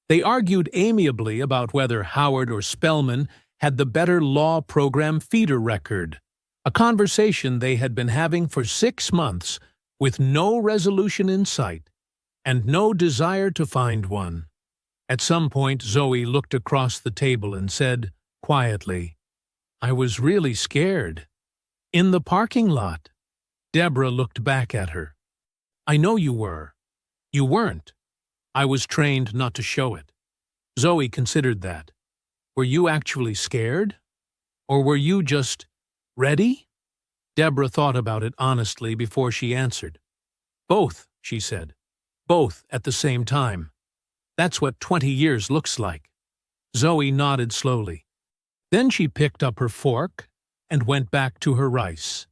They argued amiably about whether Howard or Spellman had the better law program feeder record, a conversation they had been having for 6 months with no resolution in sight and no desire to find one. At some point, Zoe looked across the table and said, quietly, I was really scared. In the parking lot. Deborah looked back at her. I know you were. You weren't. I was trained not to show it. Zoe considered that. Were you actually scared? Or were you just ready? Deborah thought about it honestly before she answered. Both, she said. Both at the same time. That's what 20 years looks like. Zoe nodded slowly. Then she picked up her fork and went back to her rice.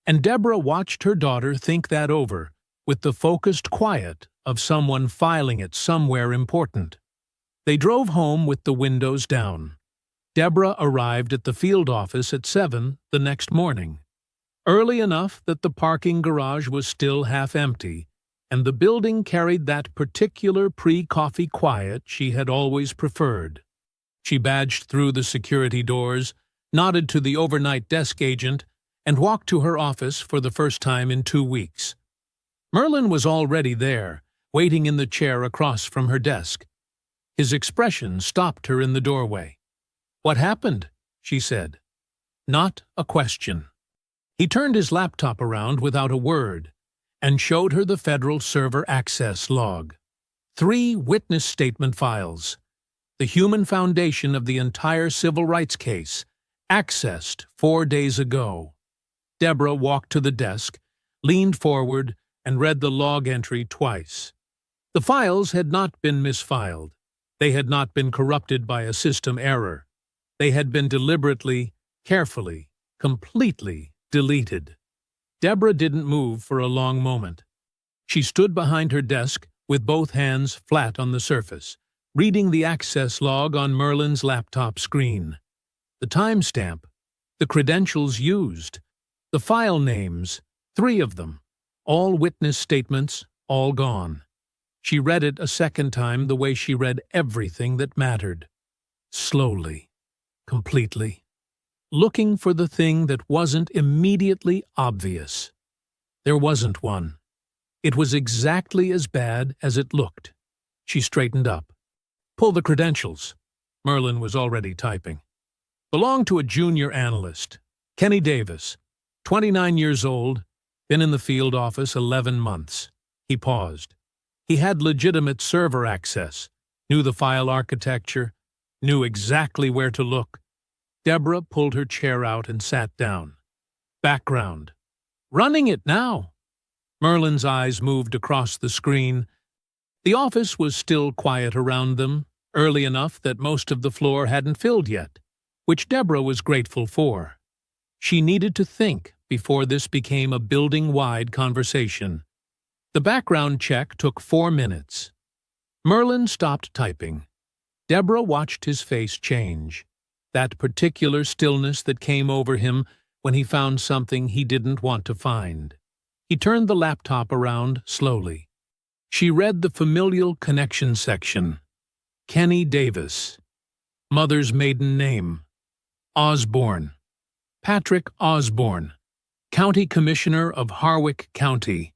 And Deborah watched her daughter think that over with the focused quiet of someone filing it somewhere important. They drove home with the windows down. Deborah arrived at the field office at 7 the next morning, early enough that the parking garage was still half empty, and the building carried that particular pre-coffee quiet she had always preferred. She badged through the security doors, nodded to the overnight desk agent, and walked to her office for the first time in 2 weeks. Merlin was already there, waiting in the chair across from her desk. His expression stopped her in the doorway. What happened? She said. Not a question. He turned his laptop around without a word and showed her the federal server access log. 3 witness statement files. The human foundation of the entire civil rights case, accessed 4 days ago. Deborah walked to the desk, leaned forward, and read the log entry twice. The files had not been misfiled. They had not been corrupted by a system error. They had been deliberately, carefully, completely deleted. Deborah didn't move for a long moment. She stood behind her desk with both hands flat on the surface, reading the access log on Merlin's laptop screen. The timestamp, the credentials used, the file names, 3 of them, all witness statements, all gone. She read it a second time the way she read everything that mattered. Slowly, completely. Looking for the thing that wasn't immediately obvious. There wasn't one. It was exactly as bad as it looked. She straightened up. Pull the credentials. Merlin was already typing. Belonged to a junior analyst. Kenny Davis. 29 years old. Been in the field office 11 months. He paused. He had legitimate server access, knew the file architecture, knew exactly where to look. Deborah pulled her chair out and sat down. Background. Running it now. Merlin's eyes moved across the screen. The office was still quiet around them, early enough that most of the floor hadn't filled yet, which Deborah was grateful for. She needed to think before this became a building-wide conversation. The background check took 4 minutes. Merlin stopped typing. Deborah watched his face change, that particular stillness that came over him when he found something he didn't want to find. He turned the laptop around slowly. She read the familial connection section. Kenny Davis. Mother's maiden name. Osborne. Patrick Osborne. County Commissioner of Harwick County.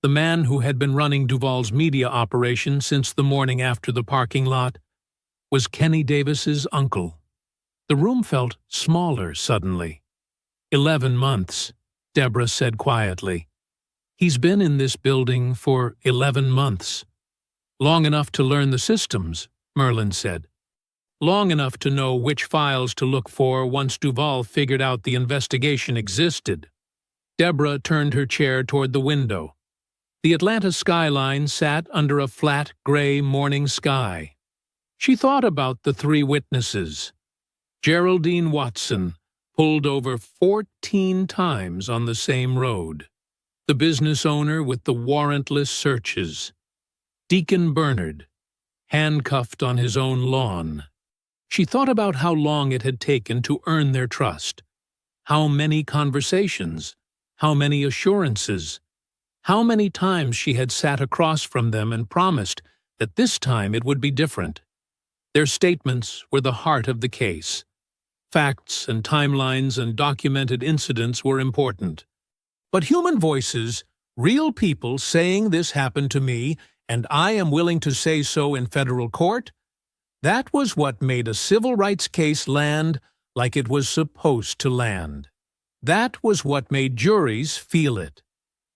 The man who had been running Duval's media operation since the morning after the parking lot was Kenny Davis's uncle. The room felt smaller suddenly. 11 months, Deborah said quietly. He's been in this building for 11 months. Long enough to learn the systems, Merlin said. Long enough to know which files to look for once Duval figured out the investigation existed. Deborah turned her chair toward the window. The Atlanta skyline sat under a flat, gray morning sky. She thought about the 3 witnesses. Geraldine Watson pulled over 14 times on the same road. The business owner with the warrantless searches. Deacon Bernard, handcuffed on his own lawn. She thought about how long it had taken to earn their trust. How many conversations, how many assurances, how many times she had sat across from them and promised that this time it would be different. Their statements were the heart of the case. Facts and timelines and documented incidents were important. But human voices, real people saying this happened to me, and I am willing to say so in federal court, that was what made a civil rights case land like it was supposed to land. That was what made juries feel it.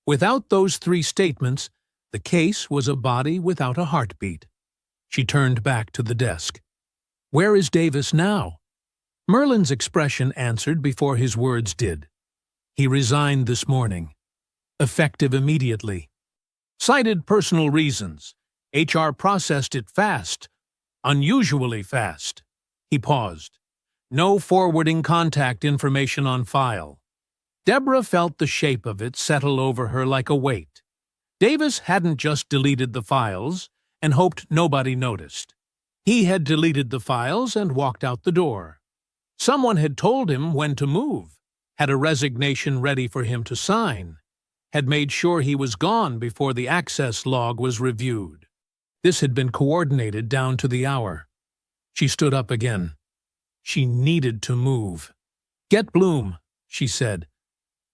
Without those 3 statements, the case was a body without a heartbeat. She turned back to the desk. Where is Davis now? Merlin's expression answered before his words did. He resigned this morning. Effective immediately. Cited personal reasons. HR processed it fast. Unusually fast. He paused. No forwarding contact information on file. Deborah felt the shape of it settle over her like a weight. Davis hadn't just deleted the files and hoped nobody noticed. He had deleted the files and walked out the door. Someone had told him when to move, had a resignation ready for him to sign, had made sure he was gone before the access log was reviewed. This had been coordinated down to the hour. She stood up again. She needed to move. Get Bloom, she said.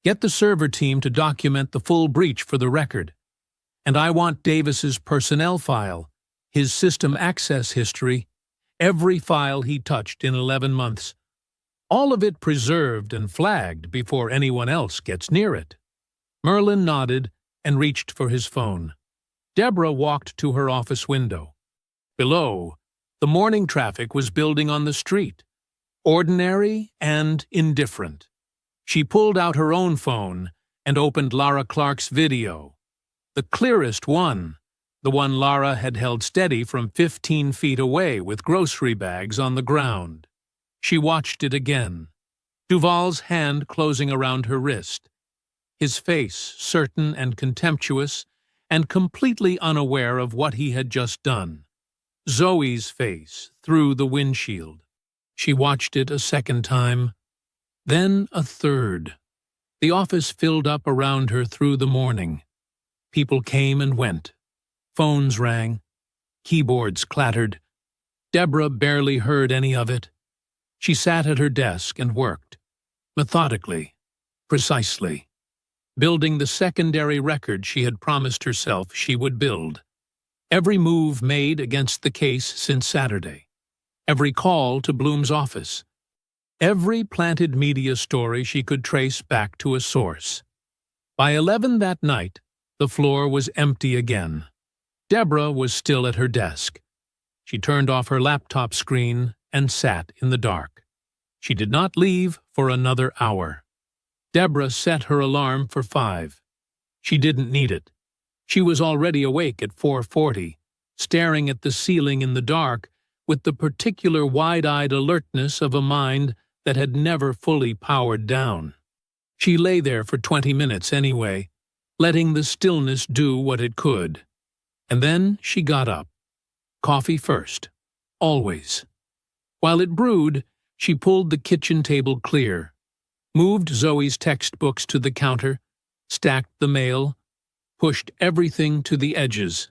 Get the server team to document the full breach for the record. And I want Davis's personnel file, his system access history, every file he touched in 11 months. All of it preserved and flagged before anyone else gets near it. Merlin nodded and reached for his phone. Deborah walked to her office window. Below, the morning traffic was building on the street, ordinary and indifferent. She pulled out her own phone and opened Lara Clark's video. The clearest one, the one Lara had held steady from 15 feet away with grocery bags on the ground. She watched it again, Duval's hand closing around her wrist, his face certain and contemptuous and completely unaware of what he had just done. Zoe's face through the windshield. She watched it a second time, then a third. The office filled up around her through the morning. People came and went. Phones rang. Keyboards clattered. Deborah barely heard any of it. She sat at her desk and worked, methodically, precisely, building the secondary record she had promised herself she would build. Every move made against the case since Saturday. Every call to Bloom's office. Every planted media story she could trace back to a source. By 11 that night, the floor was empty again. Deborah was still at her desk. She turned off her laptop screen and sat in the dark. She did not leave for another hour. Deborah set her alarm for 5. She didn't need it. She was already awake at 4:40, staring at the ceiling in the dark with the particular wide-eyed alertness of a mind that had never fully powered down. She lay there for 20 minutes anyway, letting the stillness do what it could. And then she got up. Coffee first. Always. While it brewed, she pulled the kitchen table clear, moved Zoe's textbooks to the counter, stacked the mail, pushed everything to the edges,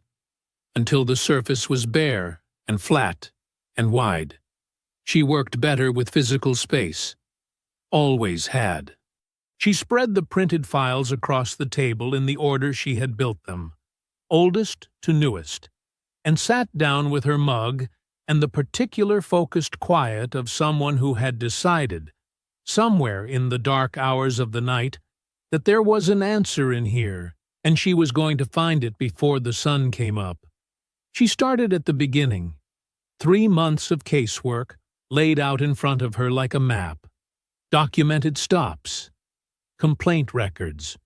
until the surface was bare and flat and wide. She worked better with physical space. Always had. She spread the printed files across the table in the order she had built them, oldest to newest, and sat down with her mug and the particular focused quiet of someone who had decided, somewhere in the dark hours of the night, that there was an answer in here, and she was going to find it before the sun came up. She started at the beginning. 3 months of casework laid out in front of her like a map. Documented stops, complaint records,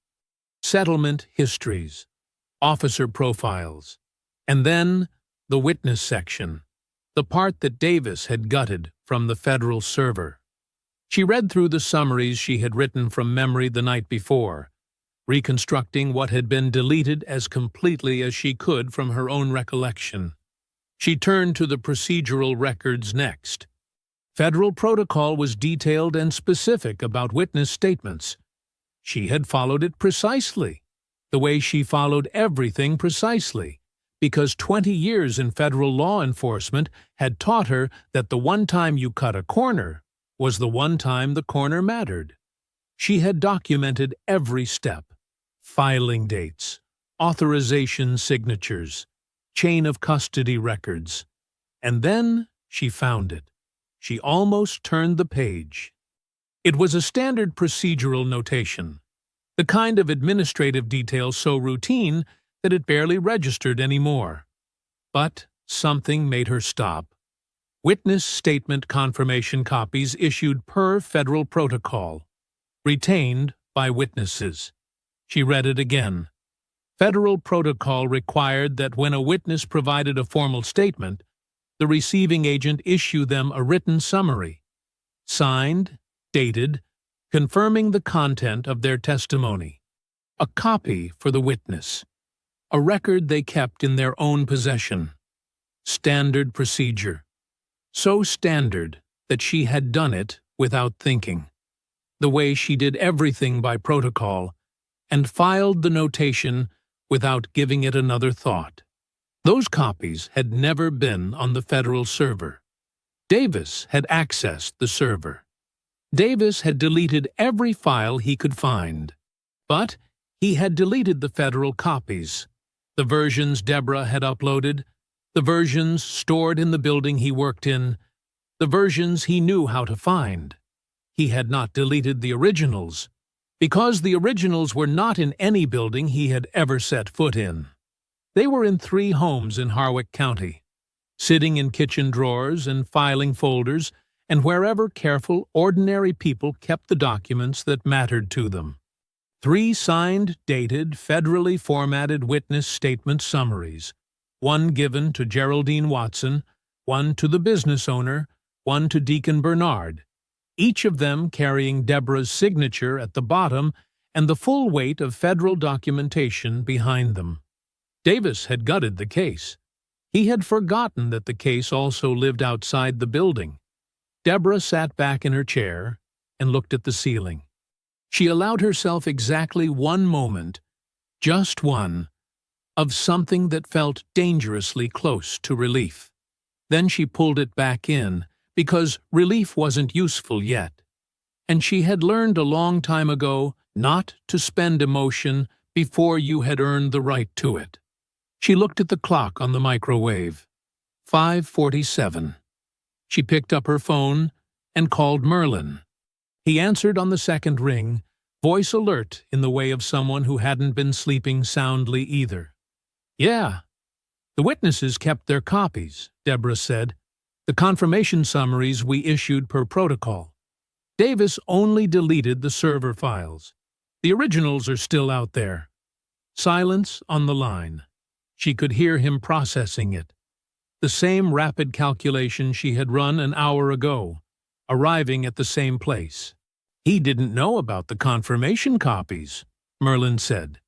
settlement histories, officer profiles, and then the witness section, the part that Davis had gutted from the federal server. She read through the summaries she had written from memory the night before, reconstructing what had been deleted as completely as she could from her own recollection. She turned to the procedural records next. Federal protocol was detailed and specific about witness statements. She had followed it precisely, the way she followed everything precisely, because 20 years in federal law enforcement had taught her that the one time you cut a corner was the one time the corner mattered. She had documented every step: filing dates, authorization signatures, chain of custody records. And then she found it. She almost turned the page. It was a standard procedural notation, the kind of administrative detail so routine that it barely registered anymore. But something made her stop. Witness statement confirmation copies issued per federal protocol, retained by witnesses. She read it again. Federal protocol required that when a witness provided a formal statement, the receiving agent issue them a written summary, signed, dated, confirming the content of their testimony. A copy for the witness. A record they kept in their own possession. Standard procedure. So standard that she had done it without thinking. The way she did everything by protocol, and filed the notation without giving it another thought. Those copies had never been on the federal server. Davis had accessed the server. Davis had deleted every file he could find. But he had deleted the federal copies, the versions Deborah had uploaded, the versions stored in the building he worked in, the versions he knew how to find. He had not deleted the originals, because the originals were not in any building he had ever set foot in. They were in 3 homes in Harwick County, sitting in kitchen drawers and filing folders and wherever careful, ordinary people kept the documents that mattered to them. 3 signed, dated, federally formatted witness statement summaries, one given to Geraldine Watson, one to the business owner, one to Deacon Bernard, each of them carrying Deborah's signature at the bottom and the full weight of federal documentation behind them. Davis had gutted the case. He had forgotten that the case also lived outside the building. Deborah sat back in her chair and looked at the ceiling. She allowed herself exactly one moment, just one, of something that felt dangerously close to relief. Then she pulled it back in, because relief wasn't useful yet. And she had learned a long time ago not to spend emotion before you had earned the right to it. She looked at the clock on the microwave. 5:47. She picked up her phone and called Merlin. He answered on the second ring, voice alert in the way of someone who hadn't been sleeping soundly either. "Yeah." The witnesses kept their copies, Deborah said. The confirmation summaries we issued per protocol. Davis only deleted the server files. The originals are still out there. Silence on the line. She could hear him processing it. The same rapid calculation she had run an hour ago, arriving at the same place. He didn't know about the confirmation copies, Merlin said.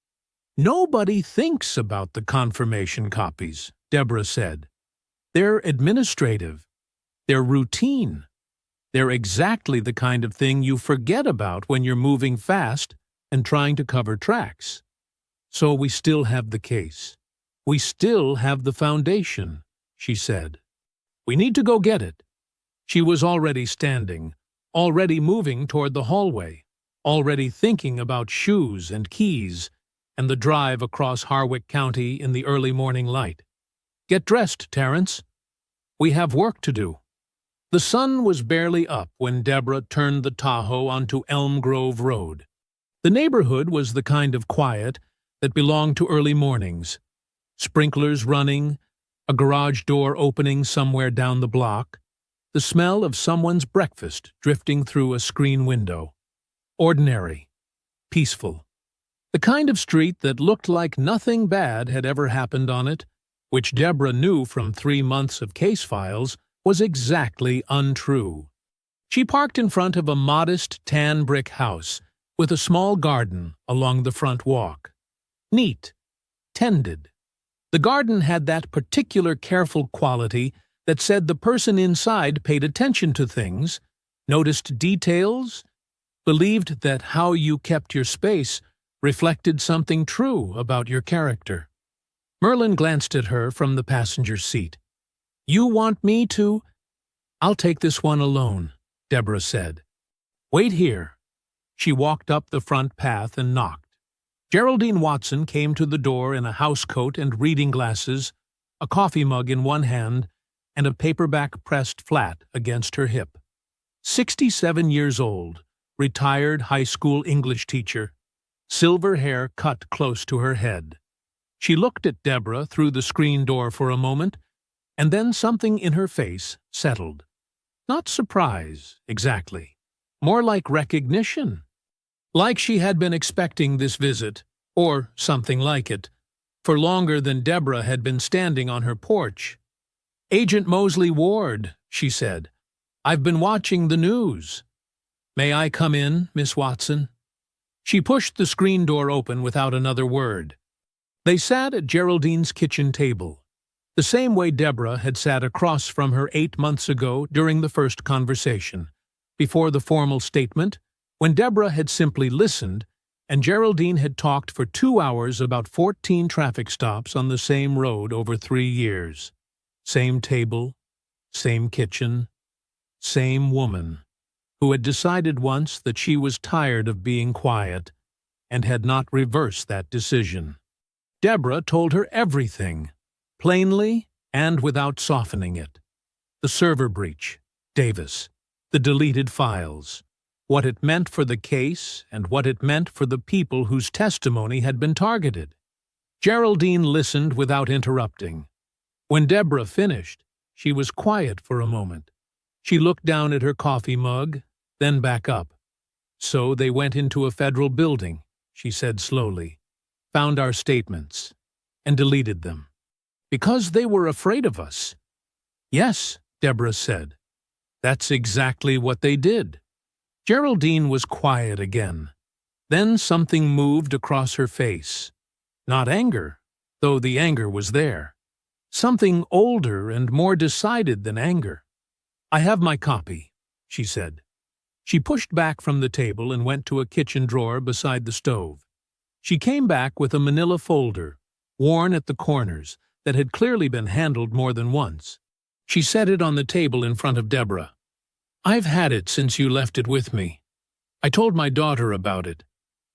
Nobody thinks about the confirmation copies, Deborah said. They're administrative. They're routine. They're exactly the kind of thing you forget about when you're moving fast and trying to cover tracks. So we still have the case. We still have the foundation, she said. We need to go get it. She was already standing, already moving toward the hallway, already thinking about shoes and keys and the drive across Harwick County in the early morning light. Get dressed, Terence. We have work to do. The sun was barely up when Deborah turned the Tahoe onto Elm Grove Road. The neighborhood was the kind of quiet that belonged to early mornings. Sprinklers running, a garage door opening somewhere down the block, the smell of someone's breakfast drifting through a screen window. Ordinary, peaceful. The kind of street that looked like nothing bad had ever happened on it, which Deborah knew from 3 months of case files was exactly untrue. She parked in front of a modest tan brick house with a small garden along the front walk. Neat, tended. The garden had that particular careful quality that said the person inside paid attention to things, noticed details, believed that how you kept your space reflected something true about your character. Merlin glanced at her from the passenger seat. You want me to? I'll take this one alone, Deborah said. Wait here. She walked up the front path and knocked. Geraldine Watson came to the door in a housecoat and reading glasses, a coffee mug in one hand, and a paperback pressed flat against her hip. 67 years old, retired high school English teacher, silver hair cut close to her head. She looked at Deborah through the screen door for a moment, and then something in her face settled. Not surprise, exactly. More like recognition. Like she had been expecting this visit, or something like it, for longer than Deborah had been standing on her porch. Agent Mosley Ward, she said. I've been watching the news. May I come in, Miss Watson? She pushed the screen door open without another word. They sat at Geraldine's kitchen table, the same way Deborah had sat across from her 8 months ago during the first conversation, before the formal statement, when Deborah had simply listened, and Geraldine had talked for 2 hours about 14 traffic stops on the same road over 3 years. Same table, same kitchen, same woman, who had decided once that she was tired of being quiet and had not reversed that decision. Deborah told her everything, plainly and without softening it. The server breach, Davis, the deleted files, what it meant for the case and what it meant for the people whose testimony had been targeted. Geraldine listened without interrupting. When Deborah finished, she was quiet for a moment. She looked down at her coffee mug, then back up. So they went into a federal building, she said slowly, found our statements, and deleted them. Because they were afraid of us. Yes, Deborah said. That's exactly what they did. Geraldine was quiet again. Then something moved across her face. Not anger, though the anger was there. Something older and more decided than anger. I have my copy, she said. She pushed back from the table and went to a kitchen drawer beside the stove. She came back with a manila folder, worn at the corners, that had clearly been handled more than once. She set it on the table in front of Deborah. I've had it since you left it with me. I told my daughter about it.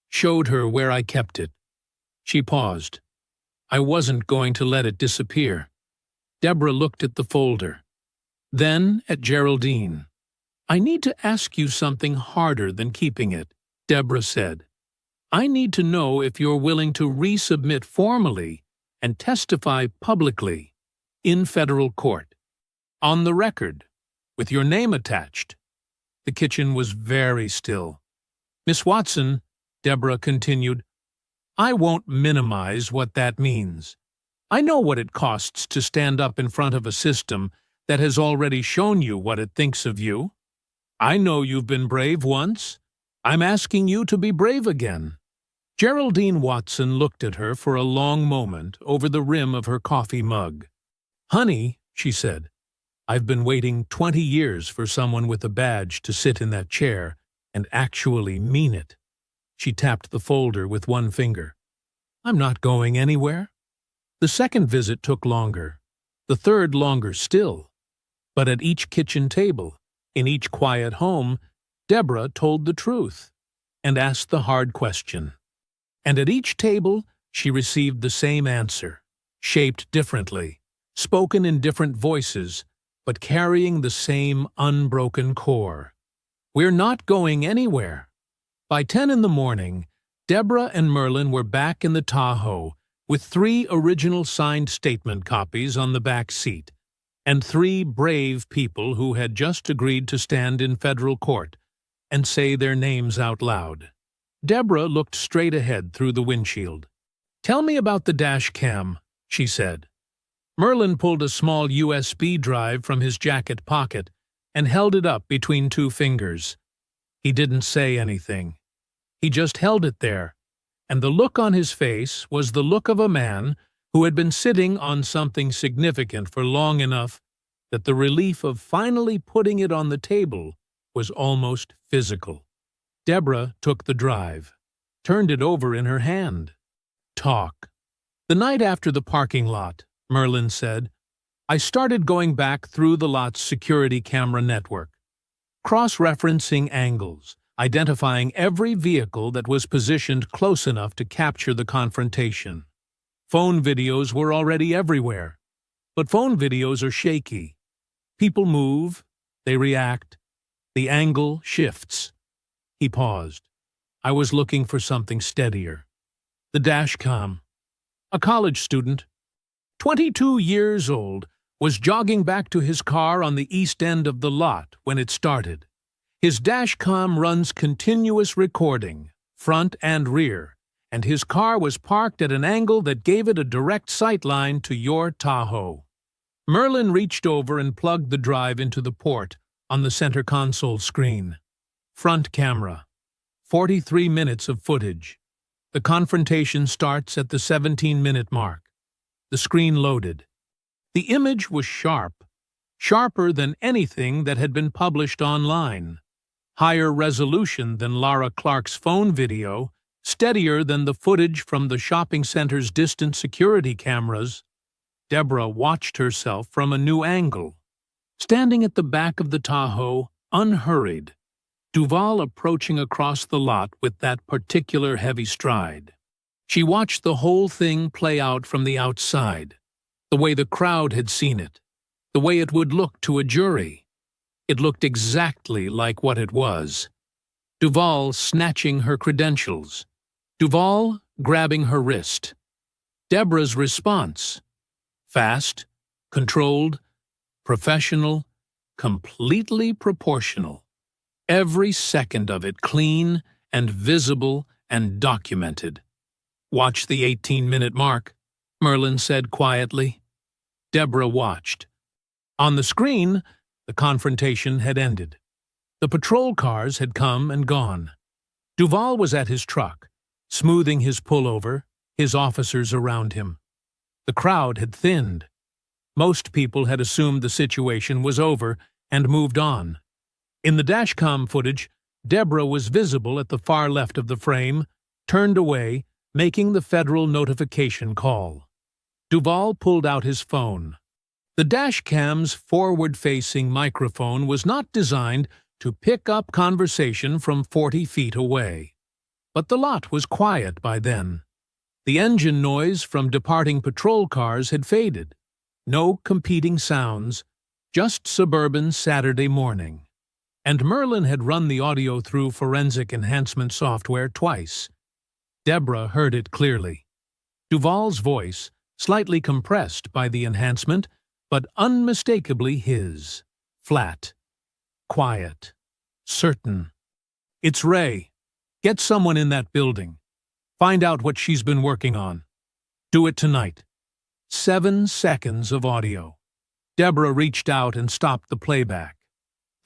Showed her where I kept it. She paused. I wasn't going to let it disappear. Deborah looked at the folder. Then at Geraldine. I need to ask you something harder than keeping it, Deborah said. I need to know if you're willing to resubmit formally and testify publicly in federal court, on the record, with your name attached. The kitchen was very still. Miss Watson, Deborah continued, I won't minimize what that means. I know what it costs to stand up in front of a system that has already shown you what it thinks of you. I know you've been brave once. I'm asking you to be brave again. Geraldine Watson looked at her for a long moment over the rim of her coffee mug. Honey, she said, I've been waiting 20 years for someone with a badge to sit in that chair and actually mean it. She tapped the folder with one finger. I'm not going anywhere. The second visit took longer, the third longer still. But at each kitchen table, in each quiet home, Deborah told the truth and asked the hard question. And at each table, she received the same answer, shaped differently, spoken in different voices, but carrying the same unbroken core. We're not going anywhere. By 10 in the morning, Deborah and Merlin were back in the Tahoe with 3 original signed statement copies on the back seat, and 3 brave people who had just agreed to stand in federal court and say their names out loud. Deborah looked straight ahead through the windshield. Tell me about the dash cam, she said. Merlin pulled a small USB drive from his jacket pocket and held it up between 2 fingers. He didn't say anything. He just held it there, and the look on his face was the look of a man who had been sitting on something significant for long enough that the relief of finally putting it on the table was almost physical. Deborah took the drive, turned it over in her hand. Talk. The night after the parking lot, Merlin said, I started going back through the lot's security camera network, cross-referencing angles, identifying every vehicle that was positioned close enough to capture the confrontation. Phone videos were already everywhere, but phone videos are shaky. People move, they react, the angle shifts. He paused. I was looking for something steadier. The dashcam. A college student, 22 years old, was jogging back to his car on the east end of the lot when it started. His dashcam runs continuous recording, front and rear, and his car was parked at an angle that gave it a direct sightline to your Tahoe. Merlin reached over and plugged the drive into the port on the center console screen. Front camera. 43 minutes of footage. The confrontation starts at the 17-minute mark. The screen loaded. The image was sharp, sharper than anything that had been published online. Higher resolution than Lara Clark's phone video, steadier than the footage from the shopping center's distant security cameras. Deborah watched herself from a new angle. Standing at the back of the Tahoe, unhurried, Duval approaching across the lot with that particular heavy stride. She watched the whole thing play out from the outside, the way the crowd had seen it, the way it would look to a jury. It looked exactly like what it was. Duval snatching her credentials. Duval grabbing her wrist. Deborah's response. Fast, controlled, professional, completely proportional. Every second of it clean and visible and documented. Watch the 18-minute mark, Merlin said quietly. Deborah watched. On the screen, the confrontation had ended. The patrol cars had come and gone. Duval was at his truck, smoothing his pullover, his officers around him. The crowd had thinned. Most people had assumed the situation was over and moved on. In the dashcam footage, Deborah was visible at the far left of the frame, turned away, making the federal notification call. Duval pulled out his phone. The dashcam's forward-facing microphone was not designed to pick up conversation from 40 feet away. But the lot was quiet by then. The engine noise from departing patrol cars had faded. No competing sounds, just suburban Saturday morning. And Merlin had run the audio through forensic enhancement software twice. Deborah heard it clearly. Duval's voice, slightly compressed by the enhancement, but unmistakably his. Flat. Quiet. Certain. "It's Ray. Get someone in that building. Find out what she's been working on. Do it tonight." 7 seconds of audio. Deborah reached out and stopped the playback.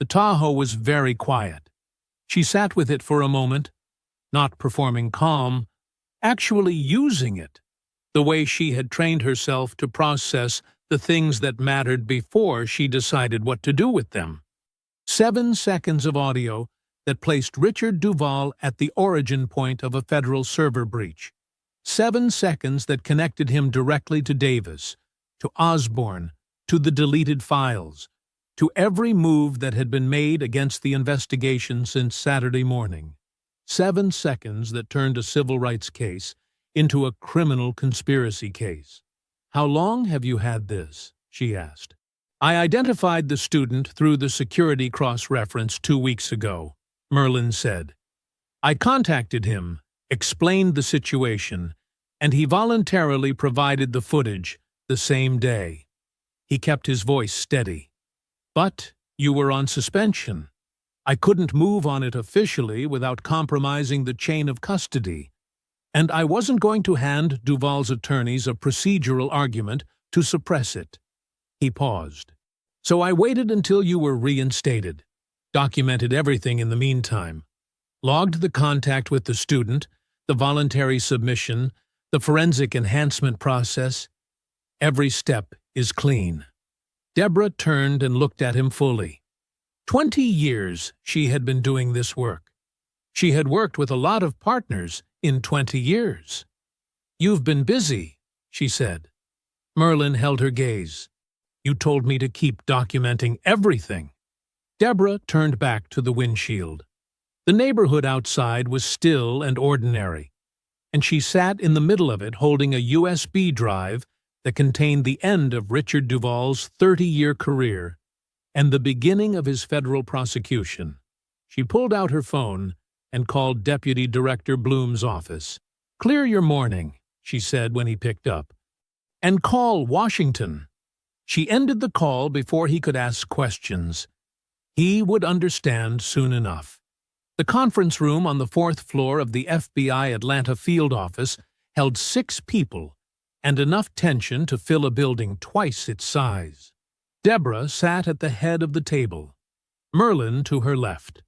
The Tahoe was very quiet. She sat with it for a moment, not performing calm, actually using it, the way she had trained herself to process the things that mattered before she decided what to do with them. 7 seconds of audio that placed Richard Duval at the origin point of a federal server breach. 7 seconds that connected him directly to Davis, to Osborne, to the deleted files, to every move that had been made against the investigation since Saturday morning. 7 seconds that turned a civil rights case into a criminal conspiracy case. "How long have you had this?" she asked. "I identified the student through the security cross-reference 2 weeks ago," Merlin said. "I contacted him, explained the situation, and he voluntarily provided the footage the same day." He kept his voice steady. "But you were on suspension. I couldn't move on it officially without compromising the chain of custody, and I wasn't going to hand Duval's attorneys a procedural argument to suppress it." He paused. "So I waited until you were reinstated, documented everything in the meantime, logged the contact with the student, the voluntary submission, the forensic enhancement process. Every step is clean." Deborah turned and looked at him fully. 20 years she had been doing this work. She had worked with a lot of partners in 20 years. "You've been busy," she said. Merlin held her gaze. "You told me to keep documenting everything." Deborah turned back to the windshield. The neighborhood outside was still and ordinary, and she sat in the middle of it holding a USB drive that contained the end of Richard Duval's 30-year career and the beginning of his federal prosecution. She pulled out her phone and called Deputy Director Bloom's office. "Clear your morning," she said when he picked up, "and call Washington." She ended the call before he could ask questions. He would understand soon enough. The conference room on the 4th floor of the FBI Atlanta field office held 6 people and enough tension to fill a building twice its size. Deborah sat at the head of the table, Merlin to her left,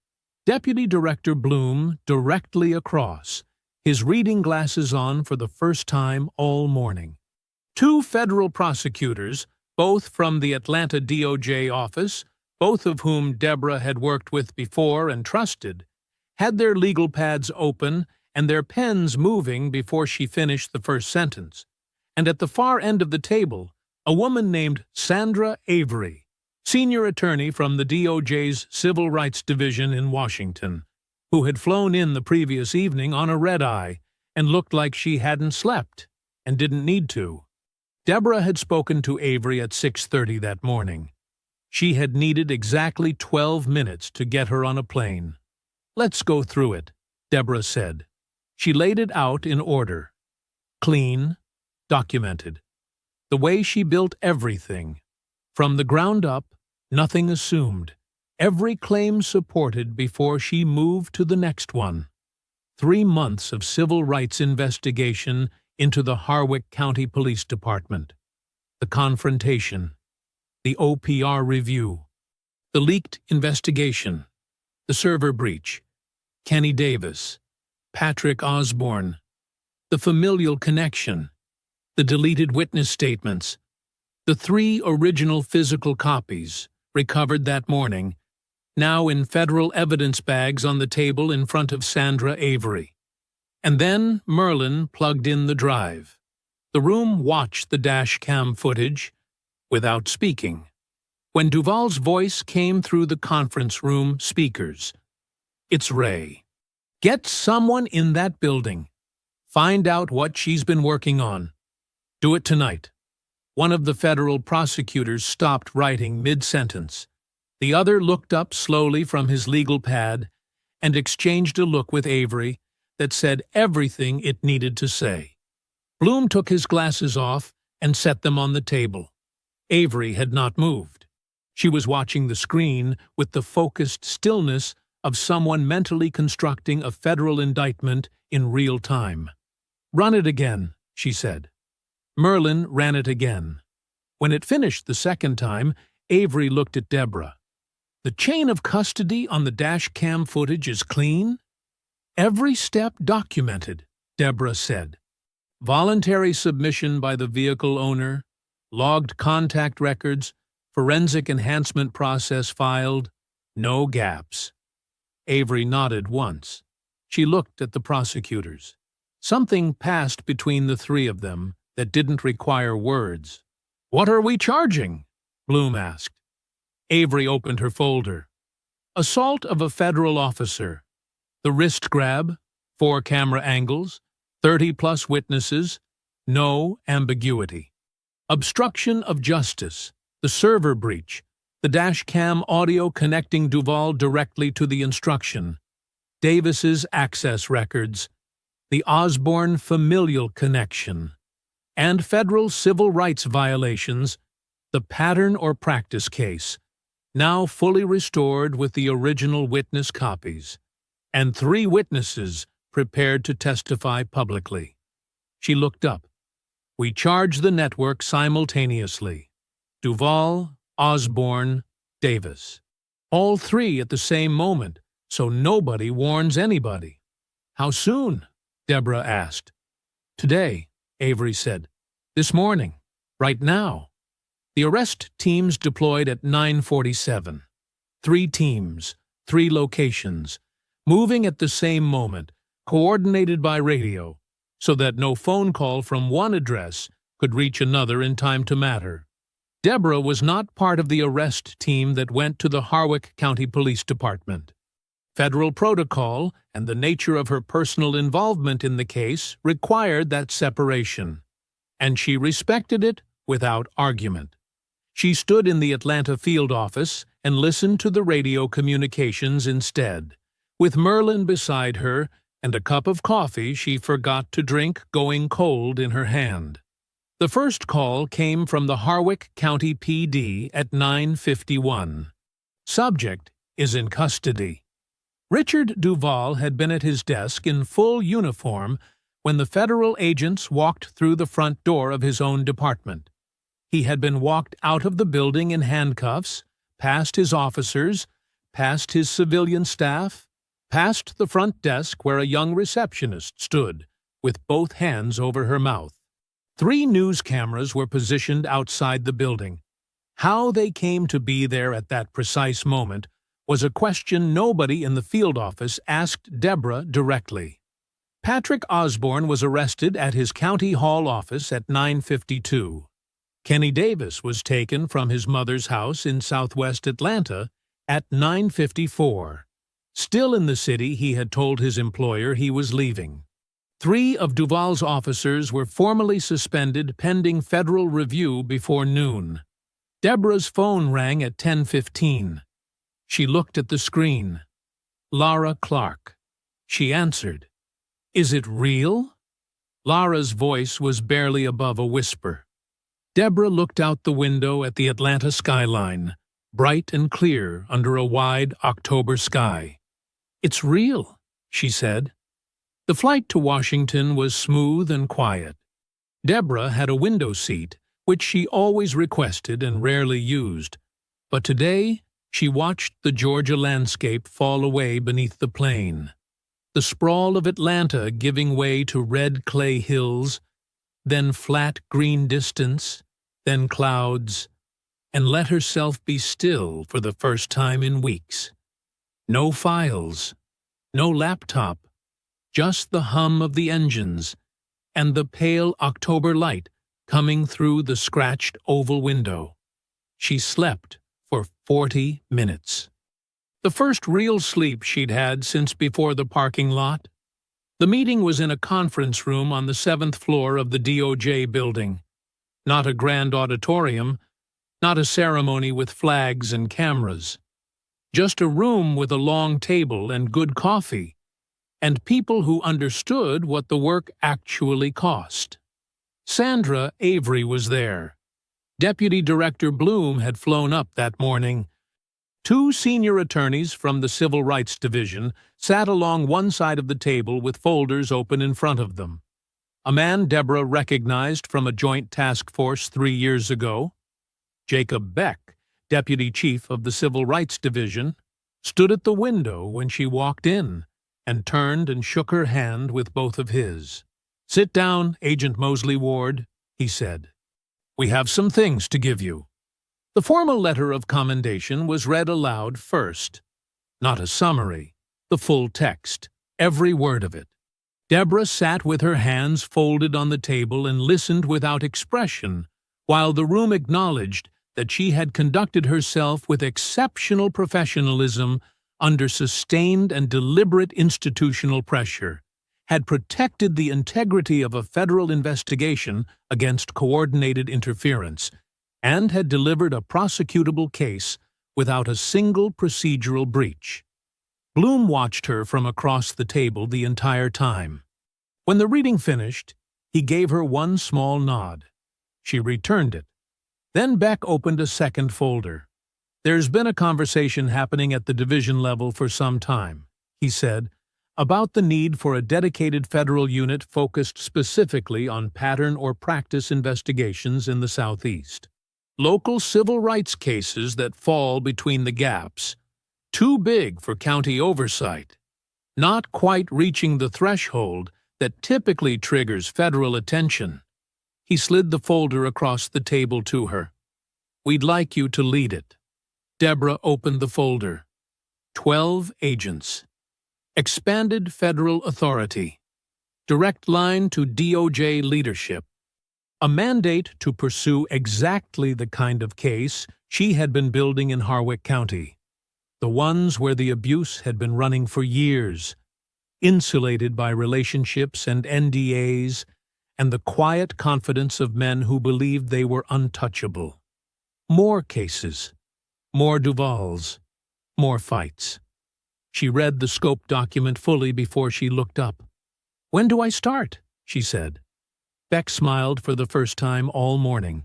Deputy Director Bloom directly across, his reading glasses on for the first time all morning. 2 federal prosecutors, both from the Atlanta DOJ office, both of whom Deborah had worked with before and trusted, had their legal pads open and their pens moving before she finished the first sentence. And at the far end of the table, a woman named Sandra Avery, senior attorney from the DOJ's Civil Rights Division in Washington, who had flown in the previous evening on a red-eye and looked like she hadn't slept and didn't need to. Deborah had spoken to Avery at 6:30 that morning. She had needed exactly 12 minutes to get her on a plane. "Let's go through it," Deborah said. She laid it out in order. Clean, documented. The way she built everything. From the ground up, nothing assumed. Every claim supported before she moved to the next one. 3 months of civil rights investigation into the Harwick County Police Department. The confrontation. The OPR review. The leaked investigation. The server breach. Kenny Davis. Patrick Osborne. The familial connection. The deleted witness statements. The 3 original physical copies, recovered that morning, now in federal evidence bags on the table in front of Sandra Avery. And then Merlin plugged in the drive. The room watched the dash cam footage without speaking. When Duval's voice came through the conference room speakers, "It's Ray. Get someone in that building. Find out what she's been working on. Do it tonight." One of the federal prosecutors stopped writing mid-sentence. The other looked up slowly from his legal pad and exchanged a look with Avery that said everything it needed to say. Bloom took his glasses off and set them on the table. Avery had not moved. She was watching the screen with the focused stillness of someone mentally constructing a federal indictment in real time. "Run it again," she said. Merlin ran it again. When it finished the second time, Avery looked at Deborah. "The chain of custody on the dash cam footage is clean?" "Every step documented," Deborah said. "Voluntary submission by the vehicle owner, logged contact records, forensic enhancement process filed, no gaps." Avery nodded once. She looked at the prosecutors. Something passed between the three of them that didn't require words. "What are we charging?" Bloom asked. Avery opened her folder. "Assault of a federal officer. The wrist grab, 4 camera angles, 30-plus witnesses, no ambiguity. Obstruction of justice, the server breach, the dash cam audio connecting Duvall directly to the instruction, Davis's access records, the Osborne familial connection, and federal civil rights violations, the pattern or practice case, now fully restored with the original witness copies, and 3 witnesses prepared to testify publicly." She looked up. "We charge the network simultaneously. Duvall, Osborne, Davis. All 3 at the same moment, so nobody warns anybody." "How soon?" Deborah asked. "Today," Avery said. "This morning. Right now." The arrest teams deployed at 9:47. 3 teams, 3 locations, moving at the same moment, coordinated by radio, so that no phone call from one address could reach another in time to matter. Deborah was not part of the arrest team that went to the Harwick County Police Department. Federal protocol and the nature of her personal involvement in the case required that separation, and she respected it without argument. She stood in the Atlanta field office and listened to the radio communications instead, with Merlin beside her and a cup of coffee she forgot to drink going cold in her hand. The first call came from the Harwick County PD at 9:51. Subject is in custody. Richard Duvall had been at his desk in full uniform when the federal agents walked through the front door of his own department. He had been walked out of the building in handcuffs, past his officers, past his civilian staff, past the front desk where a young receptionist stood, with both hands over her mouth. 3 news cameras were positioned outside the building. How they came to be there at that precise moment was a question nobody in the field office asked Deborah directly. Patrick Osborne was arrested at his county hall office at 9:52. Kenny Davis was taken from his mother's house in southwest Atlanta at 9:54. Still in the city, he had told his employer he was leaving. 3 of Duvall's officers were formally suspended pending federal review before noon. Deborah's phone rang at 10:15. She looked at the screen. Lara Clark. She answered. "Is it real?" Lara's voice was barely above a whisper. Deborah looked out the window at the Atlanta skyline, bright and clear under a wide October sky. "It's real," she said. The flight to Washington was smooth and quiet. Deborah had a window seat, which she always requested and rarely used, but today she watched the Georgia landscape fall away beneath the plane, the sprawl of Atlanta giving way to red clay hills, then flat green distance, then clouds, and let herself be still for the first time in weeks. No files, no laptop, just the hum of the engines and the pale October light coming through the scratched oval window. She slept for 40 minutes. The first real sleep she'd had since before the parking lot. The meeting was in a conference room on the 7th floor of the DOJ building. Not a grand auditorium, not a ceremony with flags and cameras. Just a room with a long table and good coffee, and people who understood what the work actually cost. Sandra Avery was there. Deputy Director Bloom had flown up that morning. Two senior attorneys from the Civil Rights Division sat along one side of the table with folders open in front of them. A man Deborah recognized from a joint task force 3 years ago, Jacob Beck, Deputy Chief of the Civil Rights Division, stood at the window when she walked in and turned and shook her hand with both of his. "Sit down, Agent Mosley Ward," he said. "We have some things to give you." The formal letter of commendation was read aloud first. Not a summary, the full text, every word of it. Deborah sat with her hands folded on the table and listened without expression, while the room acknowledged that she had conducted herself with exceptional professionalism under sustained and deliberate institutional pressure, had protected the integrity of a federal investigation against coordinated interference, and had delivered a prosecutable case without a single procedural breach. Bloom watched her from across the table the entire time. When the reading finished, he gave her one small nod. She returned it. Then Beck opened a second folder. "There's been a conversation happening at the division level for some time," he said, "about the need for a dedicated federal unit focused specifically on pattern or practice investigations in the Southeast. Local civil rights cases that fall between the gaps, too big for county oversight, not quite reaching the threshold that typically triggers federal attention." He slid the folder across the table to her. "We'd like you to lead it." Deborah opened the folder. 12 agents. Expanded federal authority. Direct line to DOJ leadership. A mandate to pursue exactly the kind of case she had been building in Harwick County. The ones where the abuse had been running for years, insulated by relationships and NDAs, and the quiet confidence of men who believed they were untouchable. More cases. More Duvals. More fights. She read the scope document fully before she looked up. "When do I start?" she said. Beck smiled for the first time all morning.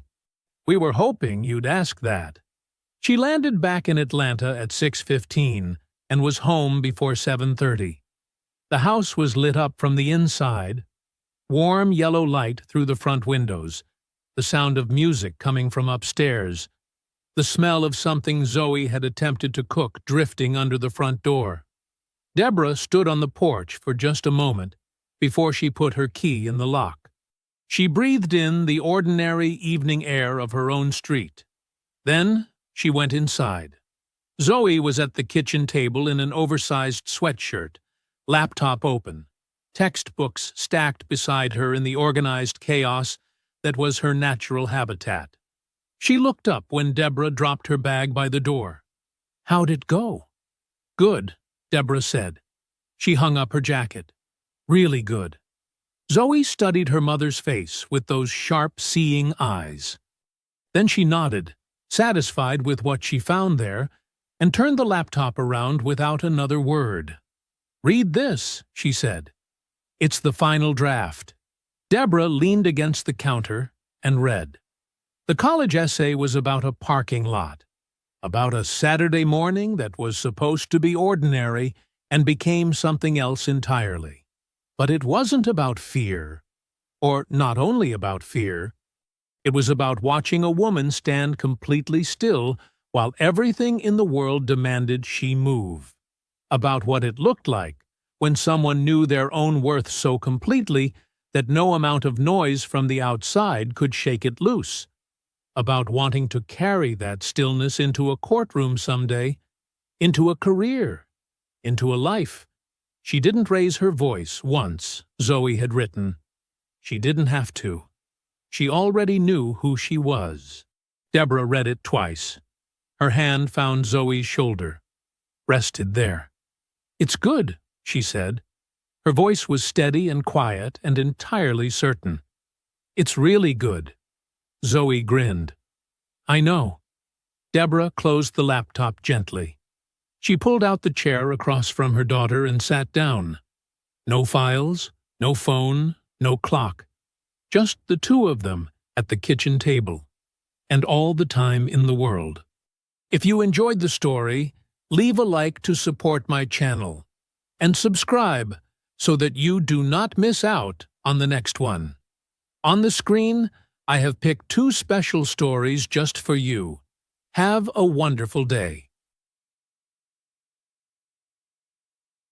"We were hoping you'd ask that." She landed back in Atlanta at 6:15 and was home before 7:30. The house was lit up from the inside, warm yellow light through the front windows, the sound of music coming from upstairs, the smell of something Zoe had attempted to cook drifting under the front door. Deborah stood on the porch for just a moment before she put her key in the lock. She breathed in the ordinary evening air of her own street. Then she went inside. Zoe was at the kitchen table in an oversized sweatshirt, laptop open, textbooks stacked beside her in the organized chaos that was her natural habitat. She looked up when Deborah dropped her bag by the door. "How'd it go?" "Good," Deborah said. She hung up her jacket. "Really good." Zoe studied her mother's face with those sharp, seeing eyes. Then she nodded, satisfied with what she found there, and turned the laptop around without another word. "Read this," she said. "It's the final draft." Deborah leaned against the counter and read. The college essay was about a parking lot, about a Saturday morning that was supposed to be ordinary and became something else entirely. But it wasn't about fear, or not only about fear. It was about watching a woman stand completely still while everything in the world demanded she move. About what it looked like when someone knew their own worth so completely that no amount of noise from the outside could shake it loose. About wanting to carry that stillness into a courtroom someday, into a career, into a life. She didn't raise her voice once, Zoe had written. She didn't have to. She already knew who she was. Deborah read it twice. Her hand found Zoe's shoulder, rested there. "It's good," she said. Her voice was steady and quiet and entirely certain. "It's really good." Zoe grinned. "I know." Deborah closed the laptop gently. She pulled out the chair across from her daughter and sat down. No files, no phone, no clock. Just the two of them at the kitchen table, and all the time in the world. If you enjoyed the story, leave a like to support my channel, and subscribe so that you do not miss out on the next one. On the screen, I have picked two special stories just for you. Have a wonderful day.